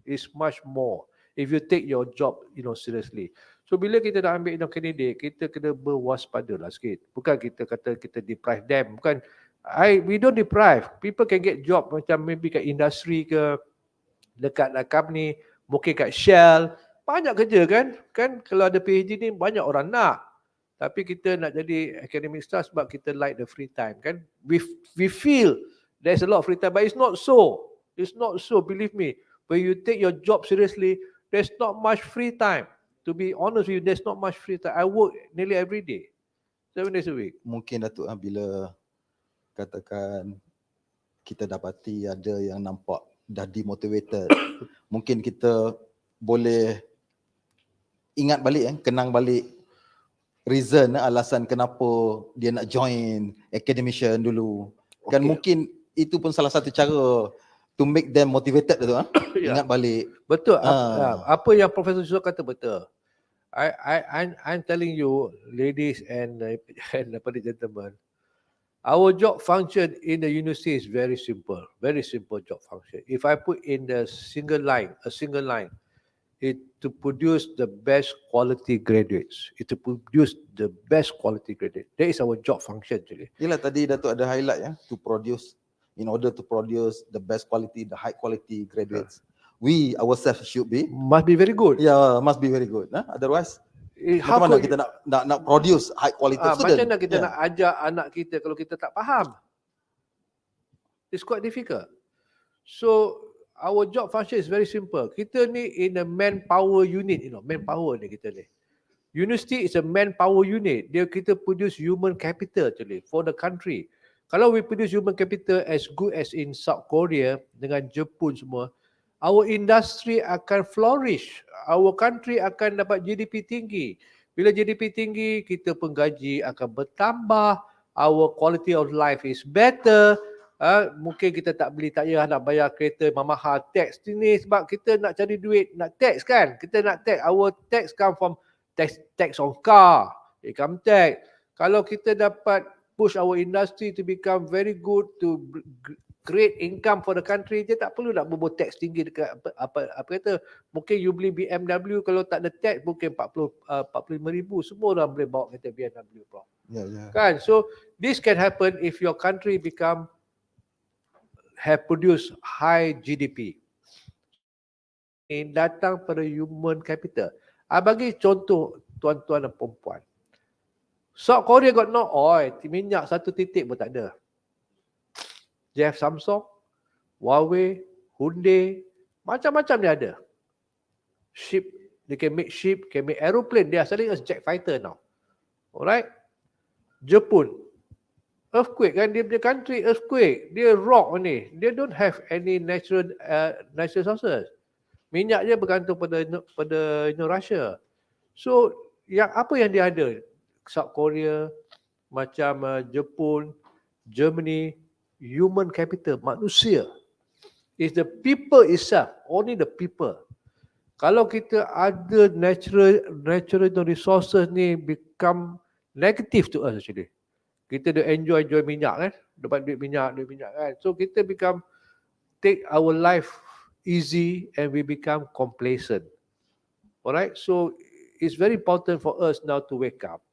It's much more if you take your job, seriously. So bila kita nak ambil candidate, kita kena berwaspada lah sikit. Bukan kita kata kita deprive them. Bukan. We don't deprive. People can get job macam maybe kat industri ke, dekat company, mungkin kat Shell. Banyak kerja kan? Kan kalau ada PhD ni banyak orang nak. Tapi kita nak jadi academic staff sebab kita like the free time kan? We feel there's a lot of free time, but it's not so. It's not so, believe me. When you take your job seriously, there's not much free time. To be honest with you, there's not much free time. I work nearly every day. 7 days a week. Mungkin Datuk bila katakan kita dapati ada yang nampak dah demotivated, mungkin kita boleh ingat balik, kenang balik reason, alasan kenapa dia nak join academician dulu. Kan mungkin itu pun salah satu cara to make them motivated tu. Ingat balik. Betul. Apa yang Profesor Yusuf kata betul. I'm telling you, ladies and gentlemen, our job function in the university is very simple job function. If I put in a single line, it to produce the best quality graduates. It to produce the best quality graduates. That is our job function actually. Yelah tadi Datuk ada highlight in order to produce the best quality, the high quality graduates. We ourselves Must be very good. Yeah, must be very good. Otherwise, macam mana kita nak produce high quality student? Macam mana kita nak ajar anak kita kalau kita tak faham? It's quite difficult. So our job function is very simple. Kita ni in a manpower unit, manpower ni kita ni. University is a manpower unit. Kita produce human capital actually for the country. Kalau we produce human capital as good as in South Korea dengan Jepun semua, our industry akan flourish. Our country akan dapat GDP tinggi. Bila GDP tinggi, kita pun gaji akan bertambah. Our quality of life is better. Mungkin kita tak payah nak bayar kereta mahal tax ni sebab kita nak cari duit, nak tax kan. Kita nak tax. Our tax come from tax on car, income tax. Kalau kita dapat push our industry to become very good, to create income for the country, dia tak perlu nak berbuat tax tinggi dekat apa kata. Mungkin you beli BMW, kalau tak ada tax mungkin 45,000, semua orang boleh bawa kereta BMW bro. Kan? So this can happen if your country have produced high GDP. Ini datang pada human capital. Bagi contoh tuan-tuan dan perempuan. South Korea got no oil, minyak satu titik pun tak ada. They have Samsung, Huawei, Hyundai, macam-macam dia ada. Ship, they can make ship, can make aeroplane. They are selling us jet fighter now. Alright? Jepun, earthquake kan, dia punya country earthquake, dia rock ni, dia don't have any natural resources. Minyak dia bergantung pada Russia. So apa yang dia ada? South Korea, macam Jepun, Germany, human capital, manusia. Is the people itself, only the people. Kalau kita ada natural resources ni become negative to us actually. Kita dah enjoy minyak kan, dapat duit minyak kan. So kita take our life easy and we become complacent. Alright, so it's very important for us now to wake up.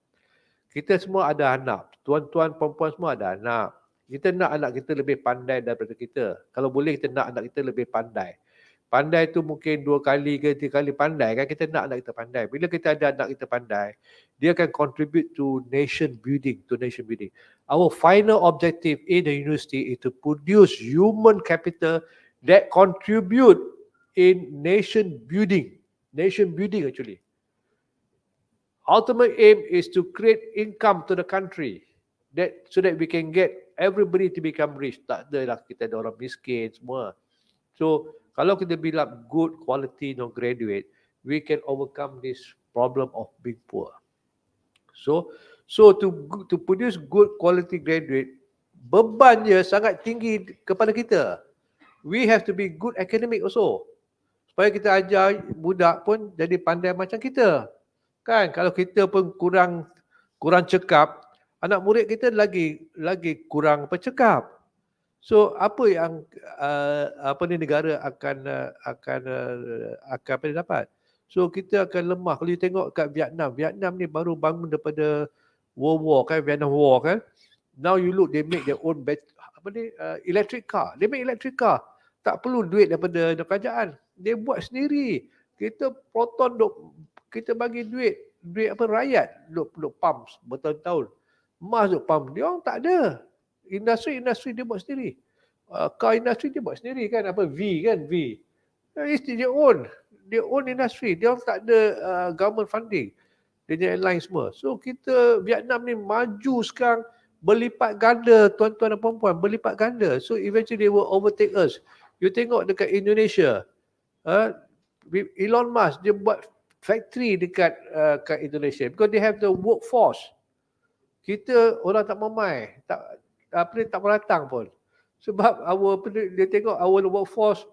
Kita semua ada anak, tuan-tuan, perempuan semua ada anak. Kita nak anak kita lebih pandai daripada kita. Kalau boleh kita nak anak kita lebih pandai. Pandai tu mungkin 2 kali ke 3 kali pandai kan, kita nak anak kita pandai. Bila kita ada anak kita pandai, dia akan contribute to nation building. Our final objective in the university is to produce human capital that contribute in nation building actually. Ultimate aim is to create income to the country so that we can get everybody to become rich. Tak adalah kita ada orang miskin semua. So kalau kita build up good quality graduate, we can overcome this problem of being poor. So to produce good quality graduate, beban dia sangat tinggi kepada kita. We have to be good academic also. Supaya kita ajar budak pun jadi pandai macam kita. Kan kalau kita pun kurang cekap, anak murid kita lagi kurang bercakap. So apa yang negara akan apa dia dapat? So kita akan lemah. Kalau you tengok kat Vietnam ni baru bangun daripada World War kan, Vietnam War kan. Now you look, they make their own electric car. They make electric car. Tak perlu duit daripada kerajaan. Dia buat sendiri. Kita proton kita bagi duit apa rakyat duk pump bertahun-tahun. Emas duk pump. Dia orang tak ada. Industri dia buat sendiri. Car industri dia buat sendiri kan, apa V. It's their own industry. Dia orang tak ada government funding. Dia punya airline semua. So kita Vietnam ni maju sekarang berlipat ganda, tuan-tuan dan puan-puan, berlipat ganda. So eventually they will overtake us. You tengok dekat Indonesia, Elon Musk dia buat factory dekat kat Indonesia because they have the workforce. Kita orang tak mamai, tak beratang pun. Sebab dia tengok our workforce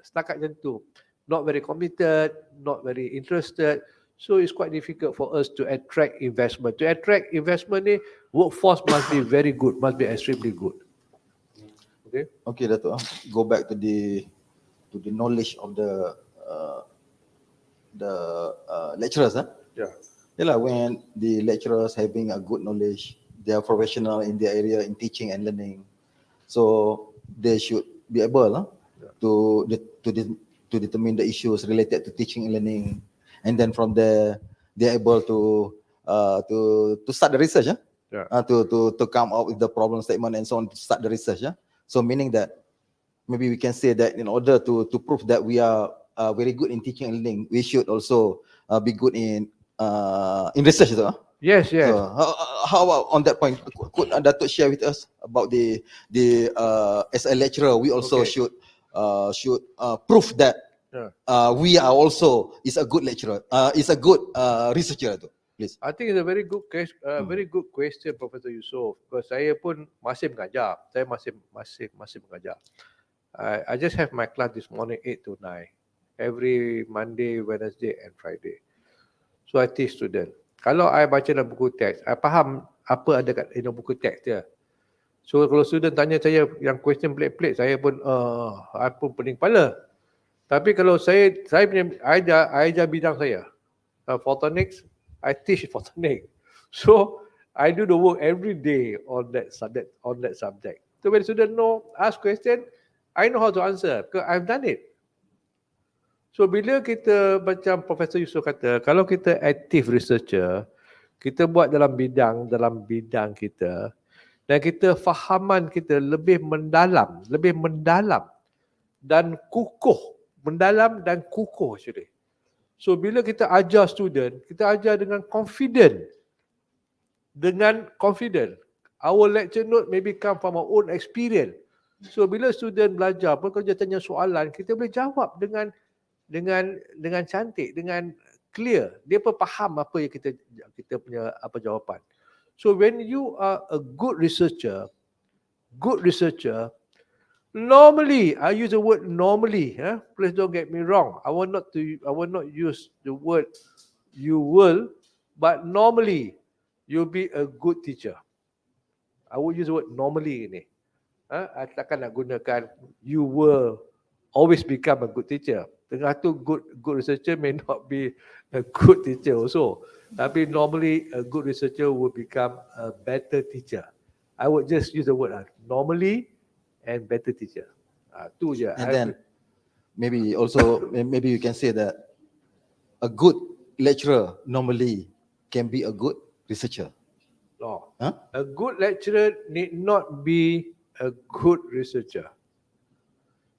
setakat macam tu. Not very committed, not very interested. So it's quite difficult for us to attract investment. To attract investment ni, workforce must be very good, must be extremely good. Okay. Okay, Dato'. Go back to the knowledge of the lecturers. Yeah. Yalah, when the lecturers having a good knowledge, they are professional in their area in teaching and learning, so they should be able to determine the issues related to teaching and learning, and then from there they are able to start the research. To come up with the problem statement and so on, to start the research. So meaning that maybe we can say that in order to prove that we are very good in teaching and learning, we should also be good in research. Yes. So how about on that point? Could Dato' share with us about the as a lecturer, we also should prove that we are also is a good lecturer, is a good researcher. Please. I think it's a very good question, Professor Yusof. Because saya pun masih mengajar. Saya masih mengajar. I just have my class this morning 8 to 9. Every Monday, Wednesday and Friday. So I teach student. Kalau I baca dalam buku teks, I faham apa ada kat dalam buku teks dia. So kalau student tanya saya yang question pelik-pelik, saya pun pening kepala. Tapi kalau saya punya ajar bidang saya, photonics, I teach photonics. So I do the work every day on that subject. So when student ask question, I know how to answer because I've done it. So bila kita macam Profesor Yusof kata, kalau kita active researcher, kita buat dalam bidang kita, dan kita fahaman kita lebih mendalam dan kukuh actually. So bila kita ajar student, kita ajar dengan confident. Our lecture note maybe come from our own experience. So bila student belajar pun, kalau dia tanya soalan, kita boleh jawab dengan cantik, dengan clear. Dia pun faham apa yang kita punya jawapan. So when you are a good researcher, normally, I use the word normally. Please don't get me wrong. I will not use the word you will, but normally you'll be a good teacher. I will use the word normally ini. I takkan nak gunakan you will always become a good teacher. Tengah tu good researcher may not be a good teacher also. Tapi normally a good researcher will become a better teacher. I would just use the word normally and better teacher. Tu je. And then maybe you can say that a good lecturer normally can be a good researcher. No. A good lecturer need not be a good researcher.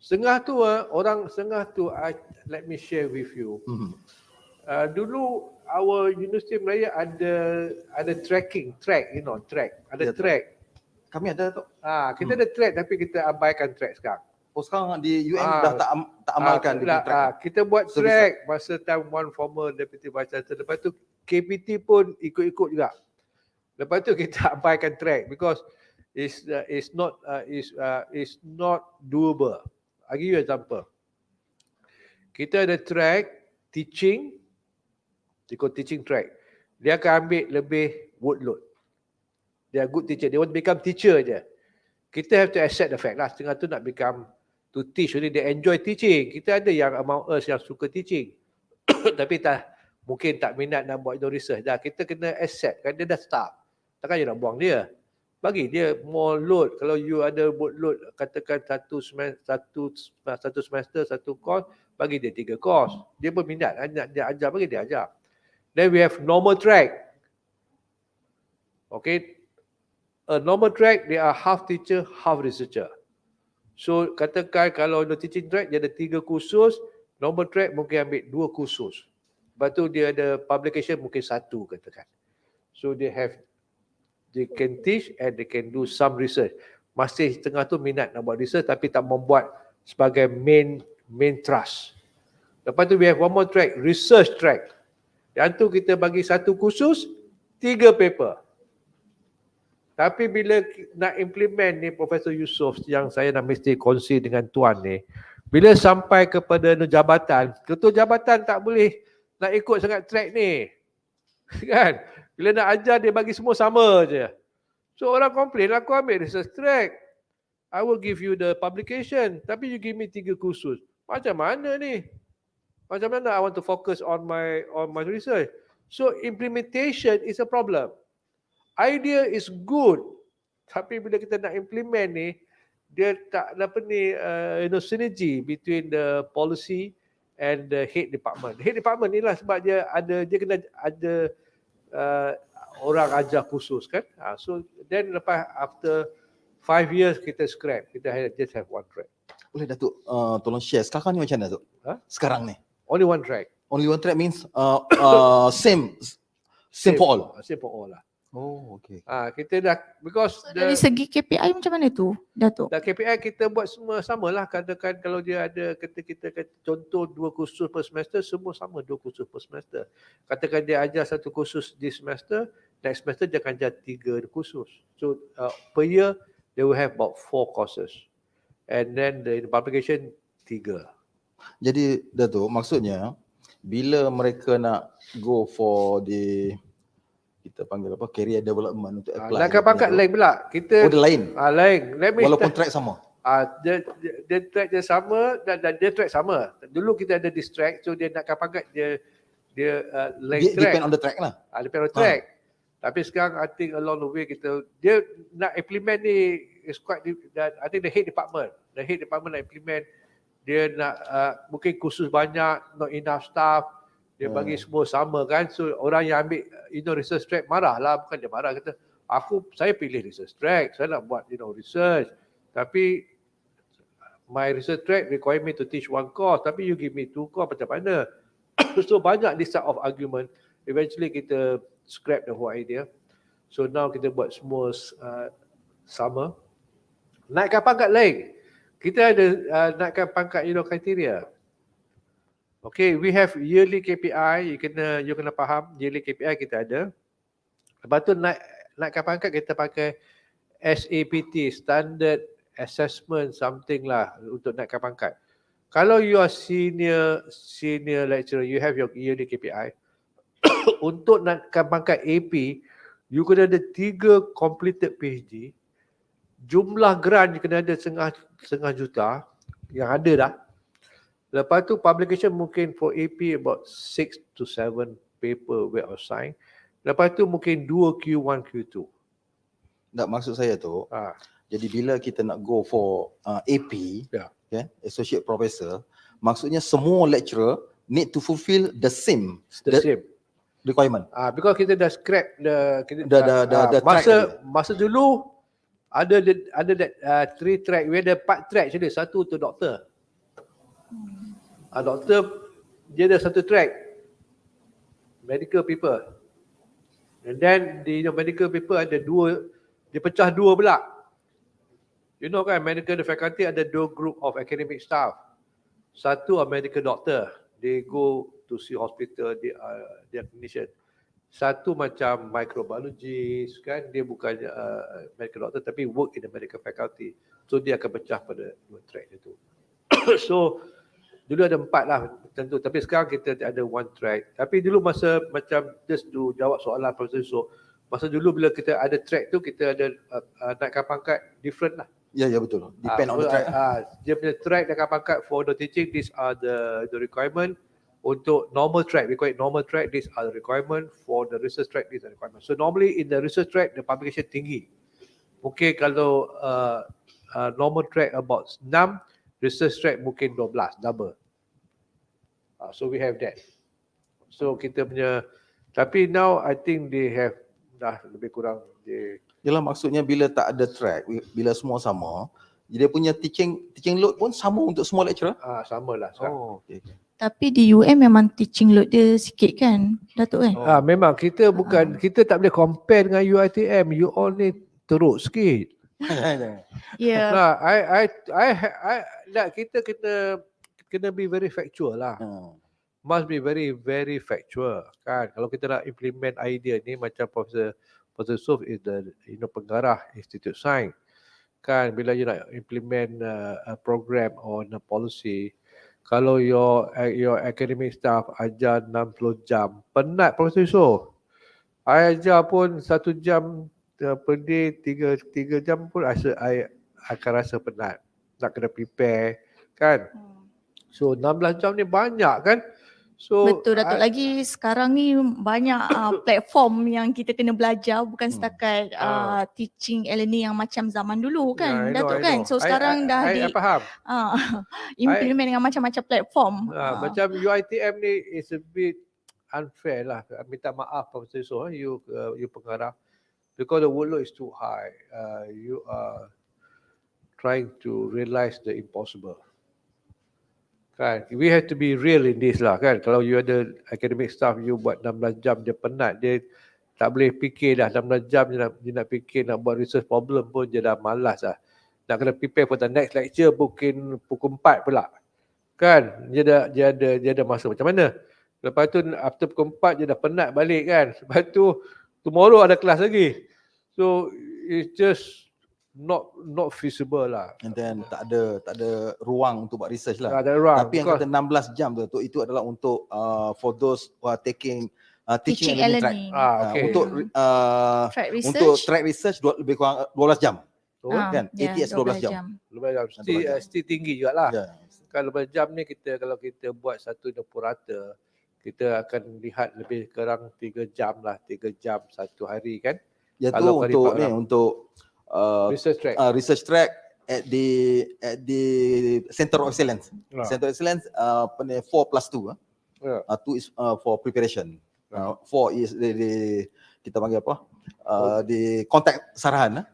Let me share with you. Dulu our Universiti Melayu ada track. Kami ada tu. Kita ada track tapi kita abaikan track sekarang. Sekarang di UM dah tak amalkan track. Kita buat track masa time one former deputy vice chancellor. Lepas tu KPT pun ikut-ikut juga. Lepas tu kita abaikan track because is not doable. I give you an example. Kita ada track teaching, ikut teaching track. Dia akan ambil lebih workload. They are good teacher. They want to become teacher je. Kita have to accept the fact lah. Setengah tu nak become to teach. Only they enjoy teaching. Kita ada yang among us yang suka teaching. Tapi mungkin tak minat nak buat research. Dah kita kena accept. Kan dia dah start. Takkan you nak buang dia. Bagi dia more load. Kalau you ada workload, katakan satu semester, satu course, bagi dia 3 course. Dia pun minat. Nak dia ajar, bagi dia ajar. Then we have normal track. Okay. A normal track, they are half teacher, half researcher. So katakan kalau the teaching track dia ada 3 kursus, normal track mungkin ambil 2 kursus. Lepas tu dia ada publication mungkin 1 katakan. So they can teach and they can do some research. Masih tengah tu minat nak buat research tapi tak membuat sebagai main thrust. Lepas tu we have one more track, research track. Yang tu kita bagi 1 kursus, 3 paper. Tapi bila nak implement ni Profesor Yusof yang saya nak mesti kongsi dengan tuan ni, bila sampai kepada jabatan, ketua jabatan tak boleh nak ikut sangat track ni. Kan? Bila nak ajar dia bagi semua sama je. So orang komplain, aku ambil research track. I will give you the publication. Tapi you give me 3 kursus. Macam mana ni? Macam mana I want to focus on my research? So implementation is a problem. Idea is good, tapi bila kita nak implement ni, dia tak apa ni, synergy between the policy and the head department. Head department ni lah sebab dia kena ada orang ajar khusus kan. So then lepas after 5 years kita scrap, kita just have 1 track. Boleh Datuk tolong share sekarang ni macam mana Datuk? Sekarang ni. Only 1 track. Only 1 track means same for all. Same for all lah. Oh, okay. Kita dah because So, dari segi KPI macam mana tu, Datuk? dah KPI kita buat semua sama lah. Katakan kalau dia ada kita contoh 2 kursus per semester, semua sama 2 kursus per semester. Katakan dia ajar 1 kursus di semester, next semester dia akan ajar 3 kursus. So per year they will have about 4 courses. And then the publication 3. Jadi Datuk, maksudnya bila mereka nak go for the kita panggil apa, career development untuk apply. Nak pangkat lain pula. Kita dia lain. Lain. Walaupun track sama. Dia track dia sama dan dia track sama. Dulu kita ada this track, so dia nak pangkat dia lain track. Depend on the track lah. Depend on the track. Tapi sekarang I think along the way dia nak implement ni is quite I think the head department nak implement, dia nak mungkin kursus banyak, not enough staff. Dia bagi semua sama kan. So orang yang ambil research track marah lah. Bukan dia marah, kata saya pilih research track, saya nak buat research. Tapi my research track require me to teach 1 course, tapi you give me 2 course, macam mana? So banyak this type of argument. Eventually kita scrap the whole idea. So now kita buat semua sama. Naikkan pangkat lain. Kita ada naikkan pangkat criteria. Okay, we have yearly KPI. You kena faham yearly KPI kita ada. Lepas tu naikkan pangkat kita pakai SAPT, Standard Assessment something lah untuk naikkan pangkat. Kalau you are senior lecturer, you have your yearly KPI. Untuk naikkan pangkat AP, you kena ada 3 completed PhD. Jumlah grant you kena ada setengah juta yang ada dah. Lepas tu publication mungkin for AP about 6 to 7 paper web of science. Lepas tu mungkin 2 Q1, Q2. Tak, maksud saya tu, jadi bila kita nak go for AP, Associate Professor, maksudnya semua lecturer need to fulfill the same requirement. Because kita dah scrap masa dulu ada 3 track, we ada 4 track je, 1 untuk doktor. Doktor dia ada 1 track, medical people. And then di medical people ada 2, dia pecah 2 pula. You know kan, medical faculty ada 2 group of academic staff. Satu are medical doctor, they go to see hospital, they are clinician. Satu macam microbiologist kan, dia bukan medical doctor tapi work in the medical faculty. So dia akan pecah pada dua track itu. So dulu ada 4 lah tentu, tapi sekarang kita ada one track. Tapi dulu masa macam just to jawab soalan Profesor Yusof, masa dulu bila kita ada track tu kita ada naikkan pangkat different lah. Ya, ya betul. Depend on the track. Dia punya track naikkan pangkat for the teaching, these are the requirement. Untuk normal track, we call it normal track, these are the requirement. For the research track, these are the requirement. So normally in the research track, the publication tinggi. Mungkin kalau normal track about 6, research track mungkin 12, double. So we have that. So kita punya, tapi now I think they have dah lebih kurang. Yalah, maksudnya bila tak ada track, bila semua sama, dia punya teaching load pun sama untuk semua lecturer? Sama lah sekarang. Oh, okay. Tapi di UM memang teaching load dia sikit kan, Datuk kan? Memang kita bukan, kita tak boleh compare dengan UiTM. You all ni teruk sikit. Ya. Nah, kita kena be very factual lah. Must be very very factual kan. Kalau kita nak implement idea ni, macam Profesor Yusof is the pengarah Institute Science kan. Bila you nak implement a program or a policy, kalau your academic staff ajar 60 jam, penat Profesor Yusof. I ajar pun 1 jam per day, 3 jam pun I akan rasa penat. Nak kena prepare kan. So 16 jam ni banyak kan. So betul Datuk, lagi sekarang ni banyak platform yang kita kena belajar, bukan setakat teaching learning yang macam zaman dulu kan, Datuk kan. So sekarang dah I faham. implement dengan macam-macam platform. Macam UiTM ni is a bit unfair lah. Minta maaf Profesor Yusof, you pengarah, because the workload is too high. You are trying to realize the impossible. Kan, we have to be real in this lah kan. Kalau you ada academic staff, you buat 16 jam, dia penat, dia tak boleh fikir dah. 16 jam dia nak fikir, nak buat research problem pun dia dah malas lah. Nak kena prepare for the next lecture mungkin pukul 4 pula kan. Dia ada masa macam mana. Lepas tu after pukul 4 dia dah penat balik kan. Lepas tu tomorrow ada kelas lagi. So it's just not feasible lah. And then tak ada ruang untuk buat research lah. Tak ada ruang. Tapi yang kata 16 jam tu, itu adalah untuk for those who are taking teaching and learning track. Okay. Untuk track research lebih kurang 12 jam. Kan? ATS 12 jam. 12 jam. Still tinggi jugalah. Kalau 12 jam ni kalau kita buat satu purata, kita akan lihat lebih kurang 3 jam lah, 3 jam satu hari kan. Ya tu untuk research track at the Center of Excellence. Center of Excellence 4+2. 2 is for preparation. 4 is kita panggil apa? The contact sarahan.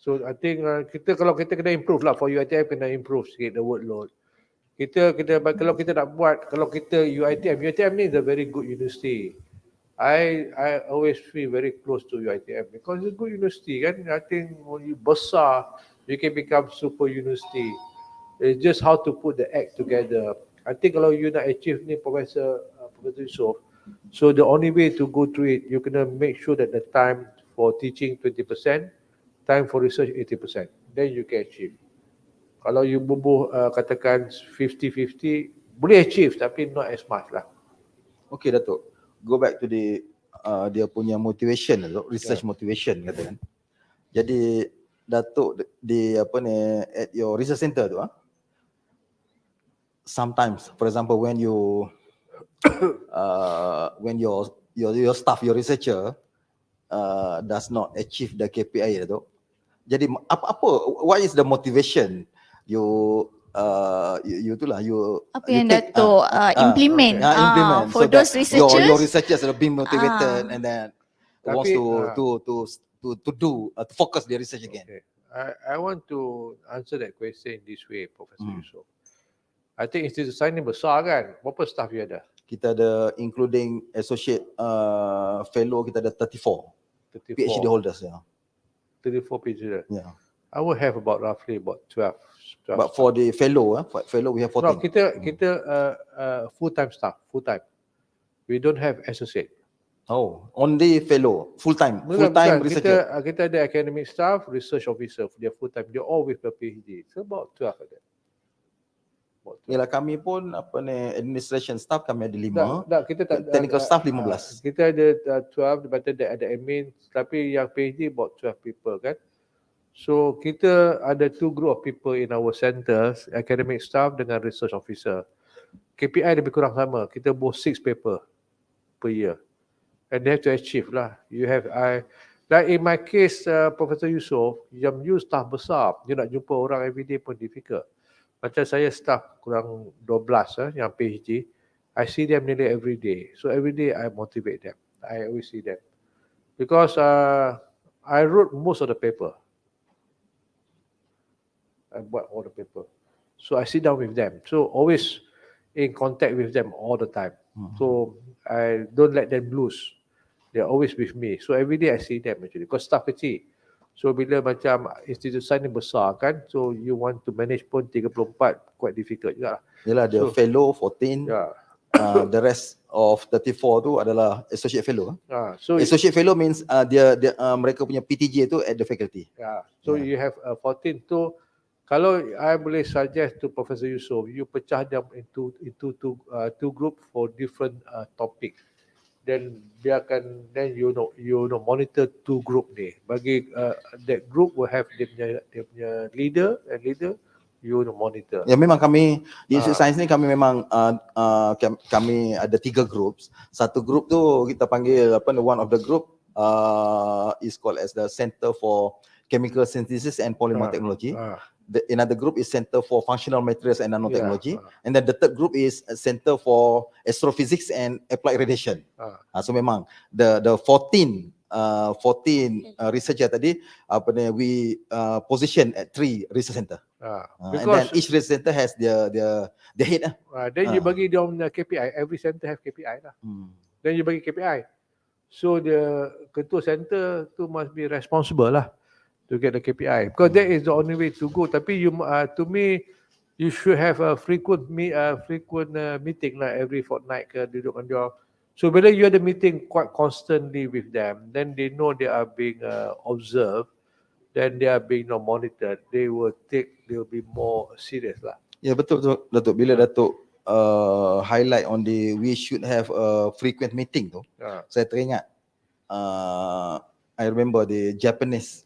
So I think kalau kita kena improve lah, for UiTM kena improve sikit the workload. Kalau kita nak buat, kalau kita UiTM ni is a very good university. I always feel very close to UiTM because it's a good university kan. I think when you besar, you can become super university. It's just how to put the act together. I think kalau you nak achieve ni Profesor Yusof, so the only way to go through it, you kena make sure that the time for teaching 20%, time for research 80%. Then you can achieve. Kalau you bubuh katakan 50-50, boleh achieve tapi not as much lah. Okay Datuk. Go back to dia punya motivation, research motivation katakan. Jadi Datuk di at your research center tu, sometimes for example when you when your staff, your researcher does not achieve the KPI Datuk. Jadi what is the motivation you apa yang Datuk implement for those researchers. Your researchers are being motivated and then wants to focus their research again. Okay. I want to answer that question in this way, Professor Yusof. I think institusi sains ni besar kan. Berapa staff you ada? Kita ada including associate fellow, kita ada 34 PhD holders. 34 PhD holders. Yeah. I will have roughly about 12. But for the fellow, we have 14. No, kita full-time staff, full-time. We don't have associate. Oh, only fellow, full-time Bukan. researcher. Kita ada academic staff, research officer, dia full time. Dia all with a PhD. So about 12 of them. About 12. Yalah, kami pun apa ni, administration staff kami ada 5, Kita tak technical staff 15. kita ada 12, lepas tu ada admin, tapi yang PhD about 12 people kan. So kita ada 2 group of people in our centers, academic staff dengan research officer. KPI lebih kurang sama. Kita both 6 paper per year. And they have to achieve lah. You have, like in my case, Professor Yusof, yang you staff besar, you nak jumpa orang everyday pun difficult. Macam saya staff kurang 12 yang PhD, I see them nearly every day. So every day I motivate them. I always see them. Because I wrote most of the paper. I buat all the paper. So I sit down with them. So always in contact with them all the time. So I don't let them loose. They're always with me. So every day I see them actually. Because staff kecil. So bila macam institusi ni besar kan, so you want to manage pun 34, quite difficult juga lah. Yalah, dia fellow 14. Yeah. The rest of 34 tu adalah associate fellow. So Associate fellow means dia mereka punya PTJ tu at the faculty. yeah. So you have 14 tu. Kalau I boleh suggest to Professor Yusof, you pecah them into two group for different topic. Then then you know monitor 2 group ni. Bagi that group will have dia punya leader and leader, you know monitor. Ya, memang kami di Institut Sains ni kami memang kami ada 3 groups. Satu group tu kita panggil one of the group is called as the Center for Chemical Synthesis and Polymer Technology. Another group is Center for Functional Materials and Nanotechnology. And then the third group is Center for Astrophysics and Applied Radiation. So memang the 14 researcher tadi we position at 3 research center. And then each research center has their head. Then you bagi dia punya KPI. Every center have KPI lah. Then you bagi KPI. So the ketua center tu must be responsible lah to get the KPI, because that is the only way to go. Tapi you, to me, you should have a frequent meeting lah, every fortnight ke duduk dengan dia. So bila you ada meeting quite constantly with them, then they know they are being observed, then they are being monitored. They will be more serious lah. Ya, betul Datuk. Bila Datuk highlight on we should have a frequent meeting tu, saya teringat I remember the Japanese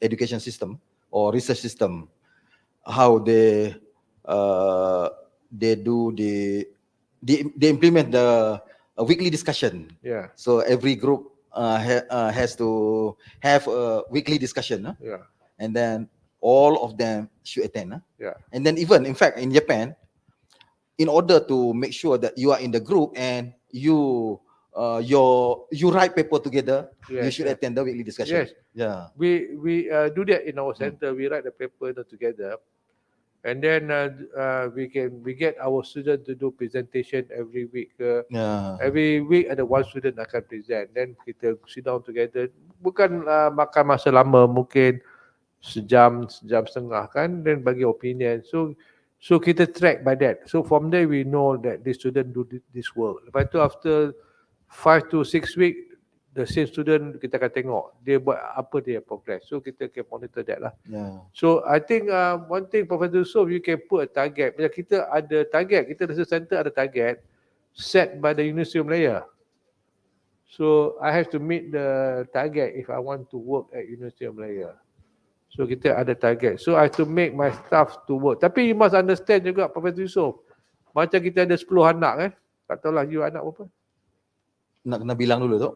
education system or research system, how they implement the weekly discussion. Yeah. So every group has to have a weekly discussion. And then all of them should attend. Yeah. And then even, in fact, in Japan, in order to make sure that you are in the group and you write paper together, you should attend the weekly discussion. Yes. Yeah. We do that in our center. We write the paper together, and then we get our student to do presentation every week. Every week ada one student akan present. Then kita sit down together. Bukan makan masa lama, mungkin sejam setengah kan. Then bagi opinion. So kita track by that. So from there we know that the student do this work. Lepas tu after 5 to 6 weeks, the same student kita akan tengok dia buat apa dia progress. So kita can monitor that lah. So I think one thing Professor Yusof, you can put a target. Bila kita ada target, kita research center ada target set by the University of Malaya. So I have to meet the target if I want to work at University of Malaya. So kita ada target. So I have to make my staff to work. Tapi you must understand juga Professor Yusof, macam kita ada 10 anak kan. Tak tahulah you anak berapa? Nak kena bilang dulu tu.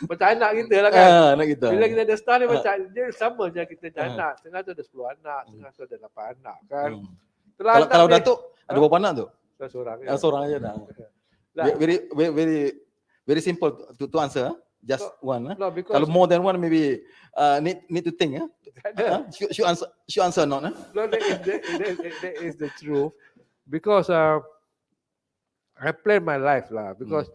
Macam anak kita lah kan. Anak kita. Bila kita ada staff ni macam dia sama je kita anak. Setengah tu ada 10 anak, setengah tu ada 8 anak kan. Kalau Datuk ada berapa anak tu? Seorang je. Seorang aja dah. Very simple to answer. Just one. Kalau more than one, maybe need to think. Should answer not. No, that is the truth. Because I plan my life lah. Because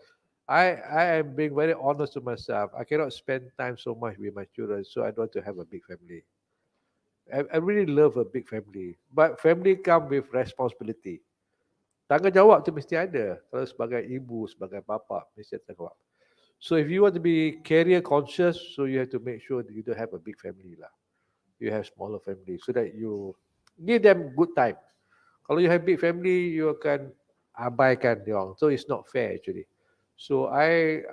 I am being very honest to myself. I cannot spend time so much with my children, so I don't want to have a big family. I really love a big family. But family come with responsibility. Tanggungjawab tu mesti ada. Kalau sebagai ibu, sebagai bapa, mesti ada tanggungjawab. So if you want to be career conscious, so you have to make sure that you don't have a big family lah. You have smaller family so that you give them good time. Kalau you have big family, you akan abaikan dia orang. So it's not fair actually. So I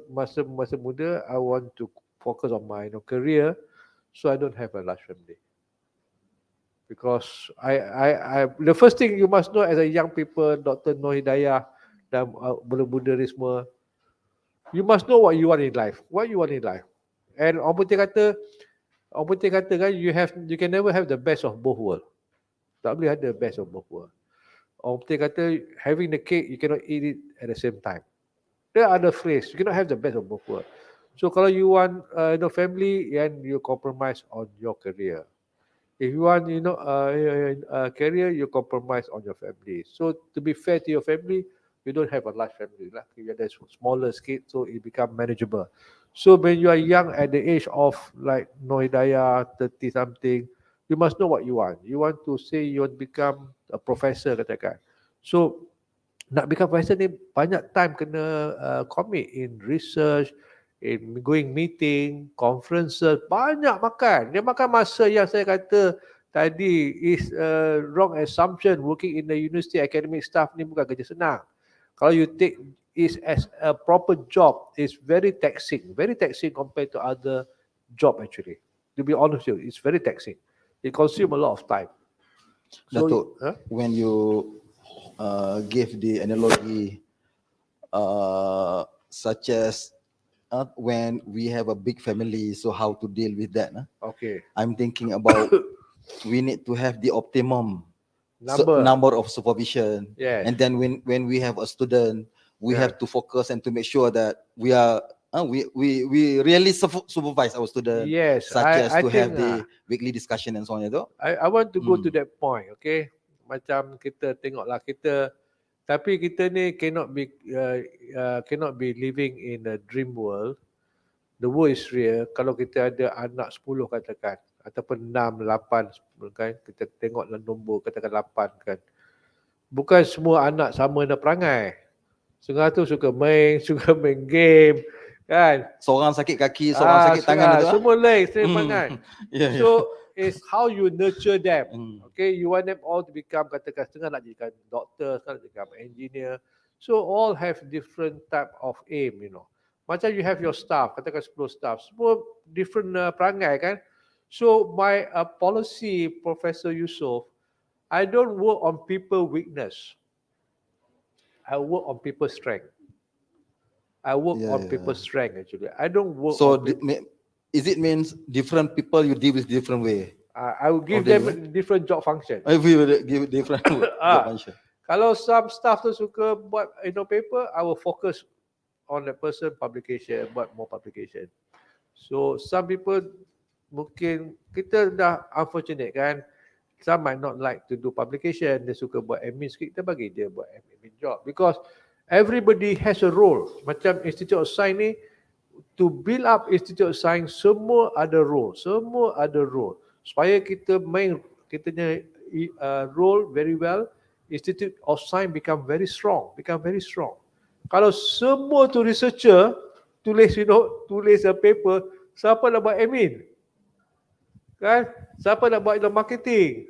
masa muda, I want to focus on my career, so I don't have a large family. Because the first thing you must know as a young people, Dr. Noh Hidayah dan budak-budak ni semua, you must know what you want in life. What you want in life. And orang putih kata kan, you can never have the best of both worlds. Tak boleh ada best of both worlds. Orang putih kata having the cake, you cannot eat it at the same time. There are other phrase. You cannot have the best of both worlds. So kalau you want family, then you compromise on your career. If you want career, you compromise on your family. So to be fair to your family, you don't have a large family lah. You have a smaller scale, so it become manageable. So when you are young at the age of like Noh Hidayah, 30 something, you must know what you want. You want to say you want to become a professor katakan. So nak become professor ni banyak time kena commit in research, in going meeting, conferences, banyak makan. Dia makan masa yang saya kata tadi is a wrong assumption. Working in the university academic staff ni bukan kerja senang. Kalau you take it as a proper job, it's very taxing compared to other job actually. To be honest with you, it's very taxing. It consumes a lot of time. So, Datuk, when you give the analogy such as when we have a big family, so how to deal with that? Okay. I'm thinking about we need to have the optimum Number. of supervision. Yes. And then when we have a student, we have to focus and to make sure that we are we really supervise our student. Yes, such as I to have think, the weekly discussion and so on. I want to go to that point, okay? Macam kita tengoklah tapi kita ni cannot be living in a dream world. The world is real. Kalau kita ada anak 10 katakan, ataupun 6, 8 kan, kita tengoklah nombor katakan 8 kan. Bukan semua anak sama nak perangai. Setengah tu suka main game kan. Seorang sakit kaki, seorang sakit tangan itu. Semua lain, perangai. Yeah. So it's how you nurture them. Okay, you want them all to become katakan setengah nak jadikan doktor, setengah nak jadikan engineer. So all have different type of aim, Macam you have your staff, katakan 10 staff, semua different perangai kan. So my policy, Professor Yusof, I don't work on people weakness. I work on people's strength. I work on people's strength actually. I don't work So on is it means different people you deal with different way? I will give them different job function. If we will give different job function. Kalau some staff tu suka buat paper, I will focus on that person publication, buat more publication. So some people mungkin kita dah unfortunate kan. Some might not like to do publication. Dia suka buat admin sikit, kita bagi dia buat admin job. Because everybody has a role. Macam Institute of Science ni, to build up Institute of Science, semua ada role. Supaya kita main kita punya role very well, Institute of Science become very strong. Kalau semua tu researcher tulis a paper, siapa nak buat admin? Kan? Siapa nak buat marketing?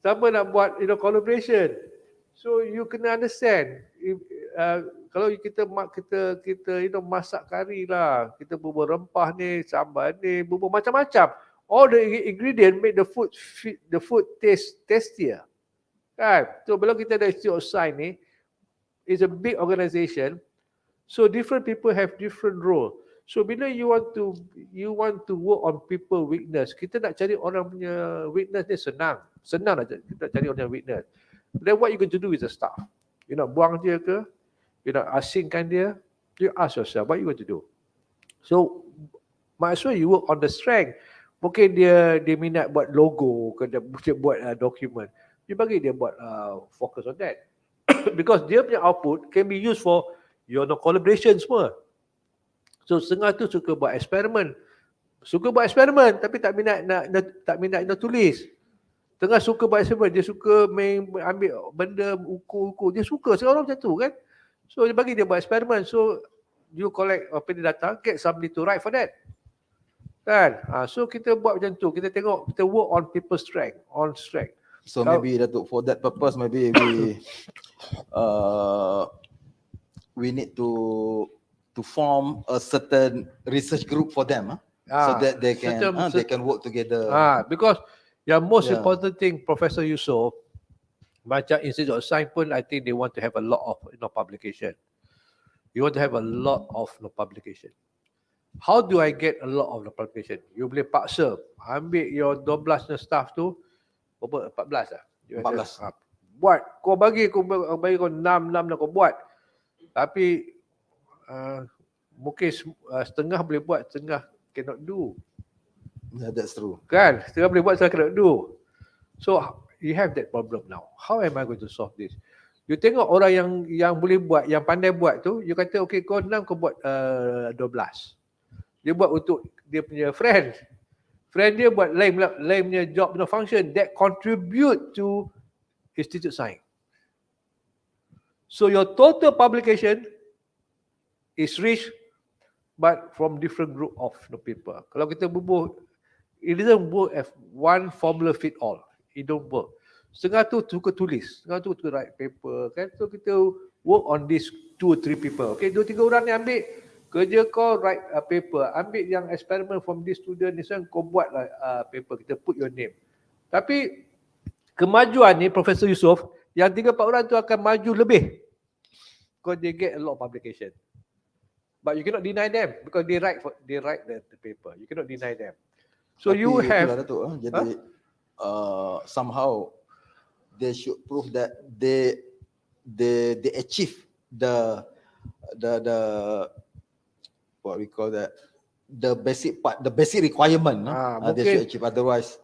Siapa nak buat collaboration? So you kena understand. Kalau kita masak kari lah, kita bubur rempah ni, sambal ni, bubur macam-macam. All the ingredient make the food tastier. Kan? So bila kita ada Institute of Science ni, it's a big organisation. So different people have different role. So bila you want to work on people weakness, kita nak cari orang punya weakness ni senang nak kita cari orang punya weakness. Then what you going to do with the staff? You nak buang dia ke? You nak asingkan dia? You ask yourself, what you going to do? So might as well you work on the strength. Mungkin dia minat buat logo ke, dia buat document. You bagi dia buat focus on that. Because dia punya output can be used for your collaboration semua. So setengah tu suka buat eksperimen. Suka buat eksperimen tapi tak minat nak tulis. Tengah suka buat eksperimen, dia suka main ambil benda ukur-ukur, dia suka sekarang macam tu kan. So dia bagi dia buat eksperimen. So you collect data, get somebody to write for that. Kan? So kita buat macam tu. Kita tengok, kita work on people's strength, So maybe Datuk, for that purpose, maybe we need to form a certain research group for them, so that they can work together. Because yang most Yeah. important thing, Professor Yusof, macam Institute of Science pun, I think they want to have a lot of publication. You want to have a lot of publication. How do I get a lot of publication? You boleh paksa ambil your 12 staff tu, berapa? 14 lah. 14. Buat, kau bagi kau 6 dah kau buat. Tapi mungkin setengah boleh buat, setengah cannot do. Yeah, that's true. Kan? Setengah boleh buat, setengah cannot do. So you have that problem now. How am I going to solve this? You tengok orang yang boleh buat, yang pandai buat tu, you kata okay, kau 6 kau buat 12. Dia buat untuk dia punya friend. Friend dia buat lain punya job, punya function that contribute to Institute Science. So your total publication is rich, but from different group of people. Kalau kita bubuh, it doesn't work as one formula fit all. It don't work. Setengah tu suka tulis, setengah tu suka write paper, kan? So kita work on this 2 or 3 people. Okay, 2-3 orang ni ambil kerja kau write paper, ambil yang experiment from this student, this one kau buat paper, kita put your name. Tapi kemajuan ni Professor Yusof, yang 3-4 orang tu akan maju lebih. Because they get a lot of publication. But you cannot deny them because they write the paper. You cannot deny them. So Tapi you have itulah, Datuk, jadi somehow they should prove that they achieve the what we call that, the basic part, the basic requirement. They should achieve, otherwise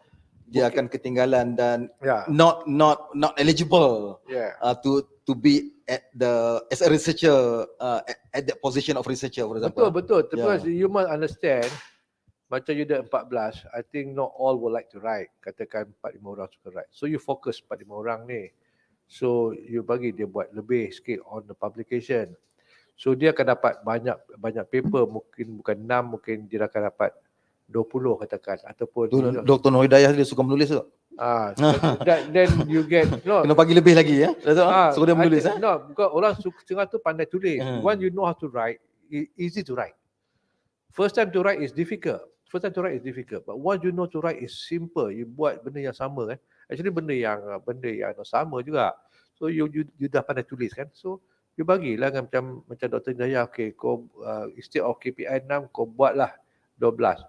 dia akan ketinggalan dan not eligible to be as a researcher at that position of researcher, for example. Betul. Because you must understand, macam you dah 14, I think not all will like to write. Katakan 4-5 orang suka write. So you focus 4-5 orang ni. So you bagi dia buat lebih sikit on the publication. So dia akan dapat banyak paper, mungkin bukan 6, mungkin dia akan dapat 20 katakan, ataupun Dr. Nur Hidayah dia suka menulis tu. Then you get kena bagi lebih lagi ya. Suruh dia menulis because orang setengah tu pandai tulis. Once you know how to write, easy to write. First time to write is difficult. But once you know to write is simple. You buat benda yang sama kan. Actually benda yang sama juga. So you dah pandai tulis kan. So you bagilah kan, macam Dr. Hidayah, okay, kau instead of KPI 6 kau buatlah 12.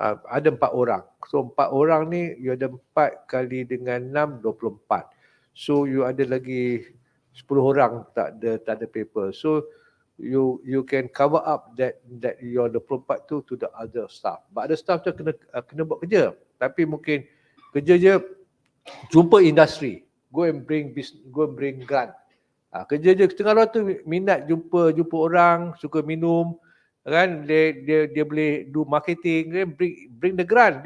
Ada 4 orang. So 4 orang ni you ada 4 kali dengan 6, 24. So you ada lagi 10 orang tak ada paper. So you can cover up that your 24 tu to the other staff. But other staff tu kena buat kerja. Tapi mungkin kerja je jumpa industri. Go and bring grant. Kerja je setengah orang tu minat jumpa orang, suka minum, kan, dia boleh do marketing, dia bring the grant.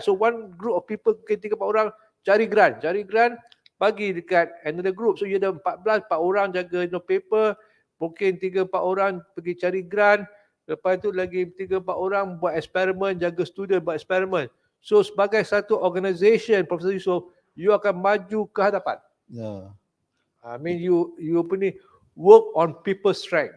So one group of people, mungkin 3-4 orang cari grant, bagi dekat another group. So you ada 4 orang jaga paper, mungkin 3-4 orang pergi cari grant, lepas tu lagi 3-4 orang buat eksperimen, jaga student buat eksperimen. So sebagai satu organisation, Profesor Yusof, you akan maju ke hadapan. I mean you work on people's strength.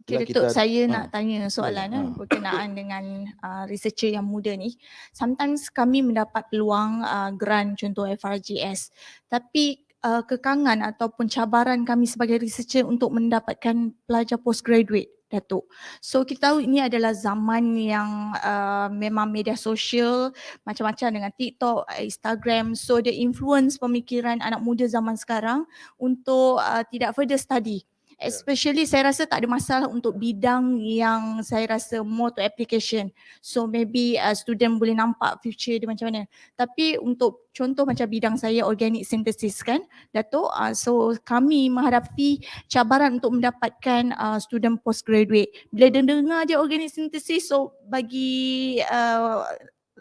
Okay, Datuk, saya nak tanya soalan berkenaan dengan researcher yang muda ni. Sometimes kami mendapat peluang grant, contoh FRGS. Tapi kekangan ataupun cabaran kami sebagai researcher untuk mendapatkan pelajar postgraduate, Datuk. So kita tahu ini adalah zaman yang memang media sosial macam-macam dengan TikTok, Instagram. So dia influence pemikiran anak muda zaman sekarang untuk tidak further study. Especially saya rasa tak ada masalah untuk bidang yang saya rasa more to application. So maybe student boleh nampak future dia macam mana. Tapi untuk contoh macam bidang saya organic synthesis kan, Datuk, so kami menghadapi cabaran untuk mendapatkan student postgraduate. Bila dia dengar je organic synthesis, so bagi